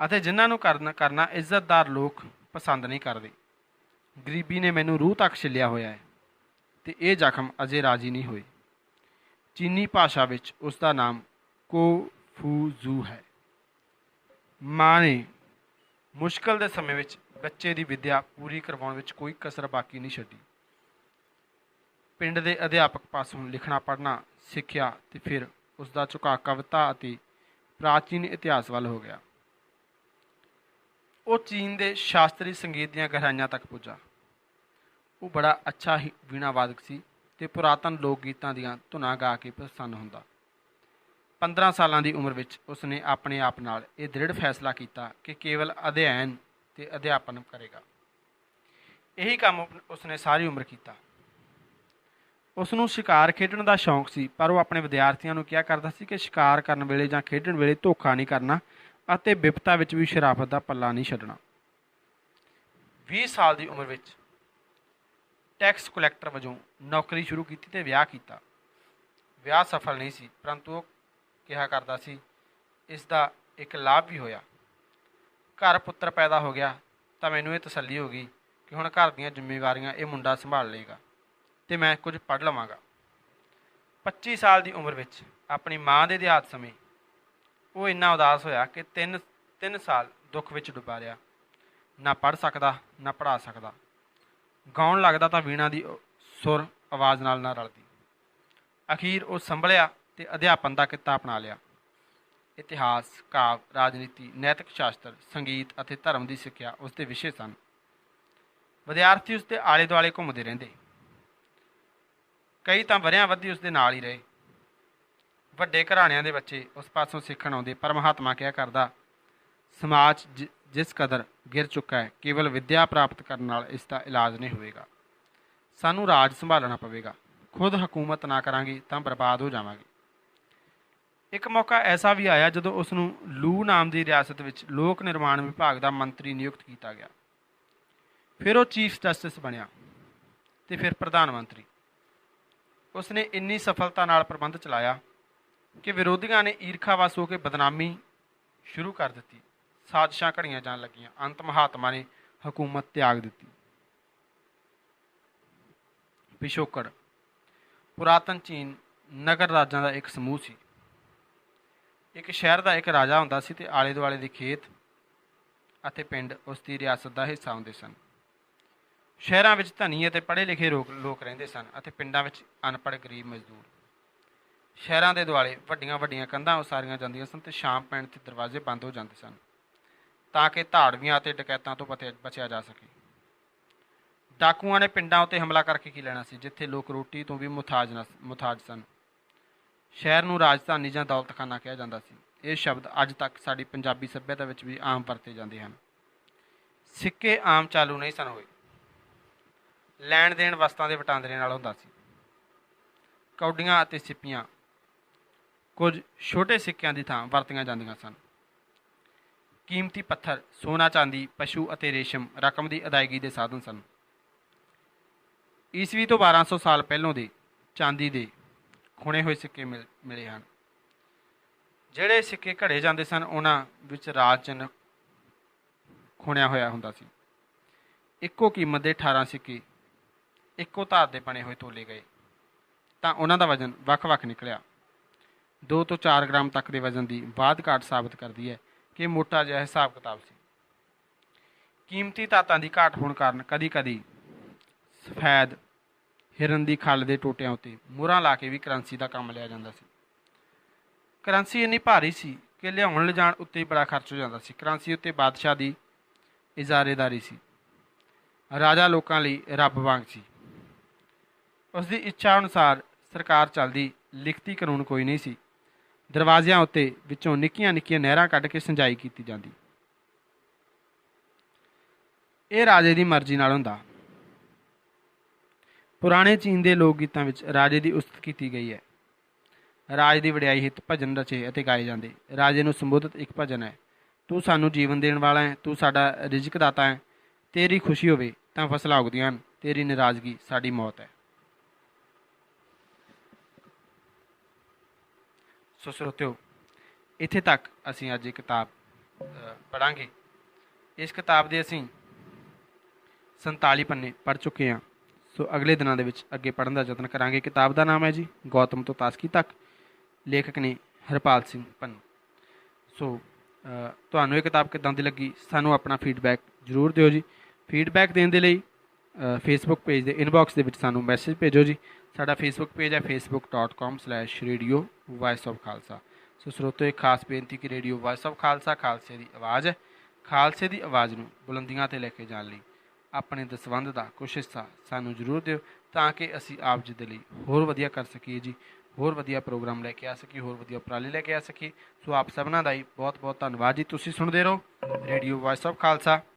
ਅਤੇ ਜਿਨ੍ਹਾਂ ਨੂੰ ਕਰਨਾ ਇੱਜ਼ਤਦਾਰ ਲੋਕ ਪਸੰਦ ਨਹੀਂ ਕਰਦੇ। ਗਰੀਬੀ ਨੇ ਮੈਨੂੰ ਰੂਹ ਤੱਕ ਛਿੱਲਿਆ ਹੋਇਆ ਹੈ ਅਤੇ ਇਹ ਜ਼ਖਮ ਅਜੇ ਰਾਜੀ ਨਹੀਂ ਹੋਏ। ਚੀਨੀ ਭਾਸ਼ਾ ਵਿੱਚ ਉਸ ਦਾ ਨਾਮ ਕੋਫੂਜ਼ੂ ਹੈ। ਮਾਂ ਨੇ ਮੁਸ਼ਕਲ ਦੇ ਸਮੇਂ ਵਿੱਚ ਬੱਚੇ ਦੀ ਵਿੱਦਿਆ ਪੂਰੀ ਕਰਵਾਉਣ ਵਿੱਚ ਕੋਈ ਕਸਰ ਬਾਕੀ ਨਹੀਂ ਛੱਡੀ। ਪਿੰਡ ਦੇ ਅਧਿਆਪਕ ਪਾਸੋਂ ਲਿਖਣਾ ਪੜ੍ਹਨਾ ਸਿੱਖਿਆ ਅਤੇ ਫਿਰ ਉਸ ਦਾ ਝੁਕਾਅ ਕਵਿਤਾ ਅਤੇ ਪ੍ਰਾਚੀਨ ਇਤਿਹਾਸ ਵੱਲ ਹੋ ਗਿਆ। ਉਹ ਚੀਨ ਦੇ ਸ਼ਾਸਤਰੀ ਸੰਗੀਤ ਦੀਆਂ ਗਹਿਰਾਈਆਂ ਤੱਕ ਪੁੱਜਾ। ਉਹ ਬੜਾ ਅੱਛਾ ਹੀ ਵੀਣਾ ਵਾਦਕ ਸੀ ਅਤੇ ਪੁਰਾਤਨ ਲੋਕ ਗੀਤਾਂ ਦੀਆਂ ਧੁਨਾਂ ਗਾ ਕੇ ਪ੍ਰਸੰਨ ਹੁੰਦਾ। 15 ਸਾਲਾਂ ਦੀ ਉਮਰ ਵਿੱਚ ਉਸਨੇ ਆਪਣੇ ਆਪ ਨਾਲ ਇਹ ਦ੍ਰਿੜ ਫੈਸਲਾ ਕੀਤਾ ਕਿ ਕੇਵਲ ਅਧਿਐਨ ਅਤੇ ਅਧਿਆਪਨ ਕਰੇਗਾ। ਇਹੀ ਕੰਮ ਉਸਨੇ ਸਾਰੀ ਉਮਰ ਕੀਤਾ। ਉਸ ਨੂੰ ਸ਼ਿਕਾਰ ਖੇਡਣ ਦਾ ਸ਼ੌਂਕ ਸੀ, ਪਰ ਉਹ ਆਪਣੇ ਵਿਦਿਆਰਥੀਆਂ ਨੂੰ ਕਿਹਾ ਕਰਦਾ ਸੀ ਕਿ ਸ਼ਿਕਾਰ ਕਰਨ ਵੇਲੇ ਜਾਂ ਖੇਡਣ ਵੇਲੇ ਧੋਖਾ ਨਹੀਂ ਕਰਨਾ ਅਤੇ ਬਿਪਤਾ ਵਿੱਚ ਵੀ ਸ਼ਰਾਫਤ ਦਾ ਪੱਲਾ ਨਹੀਂ ਛੱਡਣਾ। 20 ਸਾਲ ਦੀ ਉਮਰ ਵਿੱਚ ਟੈਕਸ ਕੁਲੈਕਟਰ ਵਜੋਂ ਨੌਕਰੀ ਸ਼ੁਰੂ ਕੀਤੀ ਅਤੇ ਵਿਆਹ ਕੀਤਾ। ਵਿਆਹ ਸਫਲ ਨਹੀਂ ਸੀ, ਪਰੰਤੂ ਉਹ ਕਿਹਾ ਕਰਦਾ ਸੀ ਇਸ ਦਾ ਇੱਕ ਲਾਭ ਵੀ ਹੋਇਆ। ਘਰ ਪੁੱਤਰ ਪੈਦਾ ਹੋ ਗਿਆ ਤਾਂ ਮੈਨੂੰ ਇਹ ਤਸੱਲੀ ਹੋ ਗਈ ਕਿ ਹੁਣ ਘਰ ਦੀਆਂ ਜ਼ਿੰਮੇਵਾਰੀਆਂ ਇਹ ਮੁੰਡਾ ਸੰਭਾਲ ਲਏਗਾ ਅਤੇ ਮੈਂ ਕੁਝ ਪੜ੍ਹ ਲਵਾਂਗਾ। 25 ਸਾਲ ਦੀ ਉਮਰ ਵਿੱਚ ਆਪਣੀ ਮਾਂ ਦੇ ਦੇਹਾਂਤ ਸਮੇਂ ਉਹ ਇੰਨਾ ਉਦਾਸ ਹੋਇਆ ਕਿ ਤਿੰਨ ਸਾਲ ਦੁੱਖ ਵਿੱਚ ਡੁੱਬਾ ਰਿਹਾ। ਨਾ ਪੜ੍ਹ ਸਕਦਾ, ਨਾ ਪੜ੍ਹਾ ਸਕਦਾ। ਗਾਉਣ ਲੱਗਦਾ ਤਾਂ ਵੀਣਾ ਦੀ ਸੁਰ ਆਵਾਜ਼ ਨਾਲ ਨਾ ਰਲਦੀ। ਅਖੀਰ ਉਹ ਸੰਭਲਿਆ ਅਤੇ ਅਧਿਆਪਨ ਦਾ ਕਿੱਤਾ ਅਪਣਾ ਲਿਆ। ਇਤਿਹਾਸ, ਕਾਵਿ, ਰਾਜਨੀਤੀ, ਨੈਤਿਕ ਸ਼ਾਸਤਰ, ਸੰਗੀਤ ਅਤੇ ਧਰਮ ਦੀ ਸਿੱਖਿਆ ਉਸ ਦੇ ਵਿਸ਼ੇ ਸਨ। ਵਿਦਿਆਰਥੀ ਉਸ ਦੇ ਆਲੇ ਦੁਆਲੇ ਘੁੰਮਦੇ ਰਹਿੰਦੇ। ਕਈ ਤਾਂ ਵਰ੍ਹਿਆਂ ਬੱਧੀ ਉਸ ਦੇ ਨਾਲ ਹੀ ਰਹੇ। ਵੱਡੇ ਘਰਾਣਿਆਂ ਦੇ ਬੱਚੇ ਉਸ ਪਾਸੋਂ ਸਿੱਖਣ ਆਉਂਦੇ, ਪਰ ਮਹਾਤਮਾ ਕਿਹਾ ਕਰਦਾ, ਸਮਾਜ ਜਿਸ ਕਦਰ ਗਿਰ ਚੁੱਕਾ ਹੈ, ਕੇਵਲ ਵਿੱਦਿਆ ਪ੍ਰਾਪਤ ਕਰਨ ਨਾਲ ਇਸ ਦਾ ਇਲਾਜ ਨਹੀਂ ਹੋਵੇਗਾ। ਸਾਨੂੰ ਰਾਜ ਸੰਭਾਲਣਾ ਪਵੇਗਾ। ਖੁਦ ਹਕੂਮਤ ਨਾ ਕਰਾਂਗੇ ਤਾਂ ਬਰਬਾਦ ਹੋ ਜਾਵਾਂਗੇ। ਇੱਕ ਮੌਕਾ ਐਸਾ ਵੀ ਆਇਆ ਜਦੋਂ ਉਸ ਨੂੰ ਲੂ ਨਾਮ ਦੀ ਰਿਆਸਤ ਵਿੱਚ ਲੋਕ ਨਿਰਮਾਣ ਵਿਭਾਗ ਦਾ ਮੰਤਰੀ ਨਿਯੁਕਤ ਕੀਤਾ ਗਿਆ। ਫਿਰ ਉਹ ਚੀਫ ਜਸਟਿਸ ਬਣਿਆ ਅਤੇ ਫਿਰ ਪ੍ਰਧਾਨ ਮੰਤਰੀ। ਉਸ ਨੇ ਇੰਨੀ ਸਫਲਤਾ ਨਾਲ ਪ੍ਰਬੰਧ ਚਲਾਇਆ ਕਿ ਵਿਰੋਧੀਆਂ ਨੇ ਈਰਖਾਵਸ ਹੋ ਕੇ ਬਦਨਾਮੀ ਸ਼ੁਰੂ ਕਰ ਦਿੱਤੀ। ਸਾਜ਼ਿਸ਼ਾਂ ਘੜੀਆਂ ਜਾਣ ਲੱਗੀਆਂ। ਅੰਤ ਮਹਾਤਮਾ ਨੇ ਹਕੂਮਤ ਤਿਆਗ ਦਿੱਤੀ। ਪਿਛੋਕੜ। ਪੁਰਾਤਨ ਚੀਨ ਨਗਰ ਰਾਜਾਂ ਦਾ ਇੱਕ ਸਮੂਹ ਸੀ। ਇੱਕ ਸ਼ਹਿਰ ਦਾ ਇੱਕ ਰਾਜਾ ਹੁੰਦਾ ਸੀ ਅਤੇ ਆਲੇ ਦੁਆਲੇ ਦੇ ਖੇਤ ਅਤੇ ਪਿੰਡ ਉਸ ਦੀ ਰਿਆਸਤ ਦਾ ਹਿੱਸਾ ਹੁੰਦੇ ਸਨ। ਸ਼ਹਿਰਾਂ ਵਿੱਚ ਧਨੀ ਅਤੇ ਪੜ੍ਹੇ ਲਿਖੇ ਲੋਕ ਰਹਿੰਦੇ ਸਨ ਅਤੇ ਪਿੰਡਾਂ ਵਿੱਚ ਅਨਪੜ੍ਹ ਗਰੀਬ ਮਜ਼ਦੂਰ। ਸ਼ਹਿਰਾਂ ਦੇ ਦੁਆਲੇ ਵੱਡੀਆਂ ਵੱਡੀਆਂ ਕੰਧਾਂ ਉਸਾਰੀਆਂ ਜਾਂਦੀਆਂ ਸਨ ਅਤੇ ਸ਼ਾਮ ਪੈਣ 'ਤੇ ਦਰਵਾਜ਼ੇ ਬੰਦ ਹੋ ਜਾਂਦੇ ਸਨ ਤਾਂ ਕਿ ਧਾੜਵੀਆਂ ਅਤੇ ਡਕੈਤਾਂ ਤੋਂ ਬਚਿਆ ਜਾ ਸਕੇ। ਡਾਕੂਆਂ ਨੇ ਪਿੰਡਾਂ ਉੱਤੇ ਹਮਲਾ ਕਰਕੇ ਕੀ ਲੈਣਾ ਸੀ, ਜਿੱਥੇ ਲੋਕ ਰੋਟੀ ਤੋਂ ਵੀ ਮੁਥਾਜ ਸਨ। ਸ਼ਹਿਰ ਨੂੰ ਰਾਜਧਾਨੀ ਜਾਂ ਦੌਲਤਖਾਨਾ ਕਿਹਾ ਜਾਂਦਾ ਸੀ। ਇਹ ਸ਼ਬਦ ਅੱਜ ਤੱਕ ਸਾਡੀ ਪੰਜਾਬੀ ਸੱਭਿਅਤਾ ਵਿੱਚ ਵੀ ਆਮ ਵਰਤੇ ਜਾਂਦੇ ਹਨ। ਸਿੱਕੇ ਆਮ ਚਾਲੂ ਨਹੀਂ ਸਨ ਹੋਏ। ਲੈਣ ਦੇਣ ਵਸਤਾਂ ਦੇ ਵਟਾਂਦਰੇ ਨਾਲ ਹੁੰਦਾ ਸੀ। ਕੌਡੀਆਂ ਅਤੇ ਸਿੱਪੀਆਂ ਕੁਝ ਛੋਟੇ ਸਿੱਕਿਆਂ ਦੀ ਥਾਂ ਵਰਤੀਆਂ ਜਾਂਦੀਆਂ ਸਨ। ਕੀਮਤੀ ਪੱਥਰ, ਸੋਨਾ, ਚਾਂਦੀ, ਪਸ਼ੂ ਅਤੇ ਰੇਸ਼ਮ ਰਕਮ ਦੀ ਅਦਾਇਗੀ ਦੇ ਸਾਧਨ ਸਨ। ਈਸਵੀ ਤੋਂ 1200 ਸਾਲ ਪਹਿਲੋਂ ਦੇ ਚਾਂਦੀ ਦੇ ਖੁਣੇ ਹੋਏ ਸਿੱਕੇ ਮਿਲੇ ਹਨ। ਜਿਹੜੇ ਸਿੱਕੇ ਘੜੇ ਜਾਂਦੇ ਸਨ ਉਹਨਾਂ ਵਿੱਚ ਰਾਜ ਚਿੰਨ੍ਹ ਖੁਣਿਆ ਹੋਇਆ ਹੁੰਦਾ ਸੀ। ਇੱਕੋ ਕੀਮਤ ਦੇ 18 ਸਿੱਕੇ ਇੱਕੋ ਧਾਤ ਦੇ ਬਣੇ ਹੋਏ ਤੋਲੇ ਗਏ ਤਾਂ ਉਹਨਾਂ ਦਾ ਵਜ਼ਨ ਵੱਖ-ਵੱਖ ਨਿਕਲਿਆ। 2 ਤੋਂ 4 ਗ੍ਰਾਮ ਤੱਕ ਦੇ ਵਜ਼ਨ ਦੀ ਬਾਅਦ ਘਾਟ ਸਾਬਤ ਕਰਦੀ ਹੈ ਕਿ ਮੋਟਾ ਜਿਹਾ ਹਿਸਾਬ ਕਿਤਾਬ ਸੀ। ਕੀਮਤੀ ਧਾਤਾਂ ਦੀ ਘਾਟ ਹੋਣ ਕਾਰਨ ਕਦੀ-ਕਦੀ ਸਫੈਦ ਹਿਰਨ ਦੀ ਖੱਲ ਦੇ ਟੋਟਿਆਂ ਉੱਤੇ ਮੋਹਰਾਂ ਲਾ ਕੇ ਵੀ ਕਰੰਸੀ ਦਾ ਕੰਮ ਲਿਆ ਜਾਂਦਾ ਸੀ। ਕਰੰਸੀ ਇੰਨੀ ਭਾਰੀ ਸੀ ਕਿ ਲਿਆਉਣ ਲਿਜਾਣ ਉੱਤੇ ਬੜਾ ਖਰਚ ਹੋ ਜਾਂਦਾ ਸੀ। ਕਰੰਸੀ ਉੱਤੇ ਬਾਦਸ਼ਾਹ ਦੀ ਇਜਾਰੇਦਾਰੀ ਸੀ। ਰਾਜਾ ਲੋਕਾਂ ਲਈ ਰੱਬ ਵਾਂਗ ਸੀ। ਉਸ ਦੀ ਇੱਛਾ ਅਨੁਸਾਰ ਸਰਕਾਰ ਚੱਲਦੀ। ਲਿਖਤੀ ਕਾਨੂੰਨ ਕੋਈ ਨਹੀਂ ਸੀ। ਦਰਵਾਜ਼ਿਆਂ ਉੱਤੇ ਵਿੱਚੋਂ ਨਿੱਕੀਆਂ ਨਿੱਕੀਆਂ ਨਹਿਰਾਂ ਕੱਢ ਕੇ ਸਿੰਜਾਈ ਕੀਤੀ ਜਾਂਦੀ। ਇਹ ਰਾਜੇ ਦੀ ਮਰਜ਼ੀ ਨਾਲ ਹੁੰਦਾ। ਪੁਰਾਣੇ ਚੀਨ ਦੇ ਲੋਕ ਗੀਤਾਂ ਵਿੱਚ ਰਾਜੇ ਦੀ ਉਸਤਤ ਕੀਤੀ ਗਈ ਹੈ। ਰਾਜ ਦੀ ਵਡਿਆਈ ਹਿੱਤ ਭਜਨ ਰਚੇ ਅਤੇ ਗਾਏ ਜਾਂਦੇ। ਰਾਜੇ ਨੂੰ ਸੰਬੋਧਿਤ ਇੱਕ ਭਜਨ ਹੈ, ਤੂੰ ਸਾਨੂੰ ਜੀਵਨ ਦੇਣ ਵਾਲਾ ਹੈ, ਤੂੰ ਸਾਡਾ ਰਿਜ਼ਕ ਦਾਤਾ ਹੈ। ਤੇਰੀ ਖੁਸ਼ੀ ਹੋਵੇ ਤਾਂ ਫਸਲਾਂ ਉੱਗਦੀਆਂ ਹਨ, ਤੇਰੀ ਨਾਰਾਜ਼ਗੀ ਸਾਡੀ ਮੌਤ ਹੈ। ਸੋ ਸਰੋਤਿਓ, ਇੱਥੇ ਤੱਕ ਅਸੀਂ ਅੱਜ ਇਹ ਕਿਤਾਬ ਪੜ੍ਹਾਂਗੇ। ਇਸ ਕਿਤਾਬ ਦੇ ਅਸੀਂ 47 ਪੰਨੇ ਪੜ੍ਹ ਚੁੱਕੇ ਹਾਂ। ਸੋ ਅਗਲੇ ਦਿਨਾਂ ਦੇ ਵਿੱਚ ਅੱਗੇ ਪੜ੍ਹਨ ਦਾ ਯਤਨ ਕਰਾਂਗੇ। ਕਿਤਾਬ ਦਾ ਨਾਮ ਹੈ ਜੀ ਗੌਤਮ ਤੋਂ ਤਾਸਕੀ ਤੱਕ। ਲੇਖਕ ਨੇ ਹਰਪਾਲ ਸਿੰਘ ਪੰਨੂ। ਸੋ ਤੁਹਾਨੂੰ ਇਹ ਕਿਤਾਬ ਕਿੱਦਾਂ ਦੀ ਲੱਗੀ, ਸਾਨੂੰ ਆਪਣਾ ਫੀਡਬੈਕ ਜ਼ਰੂਰ ਦਿਓ ਜੀ। ਫੀਡਬੈਕ ਦੇਣ ਦੇ ਲਈ ਫੇਸਬੁੱਕ ਪੇਜ ਦੇ ਇਨਬਾਕਸ ਦੇ ਵਿੱਚ ਸਾਨੂੰ ਮੈਸੇਜ ਭੇਜੋ ਜੀ। ਸਾਡਾ ਫੇਸਬੁੱਕ ਪੇਜ ਹੈ facebook.com/ਰੇਡੀਓ ਵਾਇਸ ਆਫ ਖਾਲਸਾ। ਸੋ ਸਰੋਤੋ, ਇੱਕ ਖਾਸ ਬੇਨਤੀ ਕਿ ਰੇਡੀਓ ਵਾਇਸ ਆਫ ਖਾਲਸਾ ਖਾਲਸੇ ਦੀ ਆਵਾਜ਼ ਹੈ। ਖਾਲਸੇ ਦੀ ਆਵਾਜ਼ ਨੂੰ ਬੁਲੰਦੀਆਂ 'ਤੇ ਲੈ ਕੇ ਜਾਣ ਲਈ ਆਪਣੇ ਦਸਵੰਧ ਦਾ ਕੁਛ ਹਿੱਸਾ ਸਾਨੂੰ ਜ਼ਰੂਰ ਦਿਓ ਤਾਂ ਕਿ ਅਸੀਂ ਆਪ ਜੀ ਦੇ ਲਈ ਹੋਰ ਵਧੀਆ ਕਰ ਸਕੀਏ ਜੀ। ਹੋਰ ਵਧੀਆ ਪ੍ਰੋਗਰਾਮ ਲੈ ਕੇ ਆ ਸਕੀਏ, ਹੋਰ ਵਧੀਆ ਉਪਰਾਲੇ ਲੈ ਕੇ ਆ ਸਕੀਏ। ਸੋ ਆਪ ਸਭਨਾਂ ਦਾ ਹੀ ਬਹੁਤ ਬਹੁਤ ਧੰਨਵਾਦ ਜੀ। ਤੁਸੀਂ ਸੁਣਦੇ ਰਹੋ ਰੇਡੀਓ ਵਾਇਸ ਆਫ ਖਾਲਸਾ।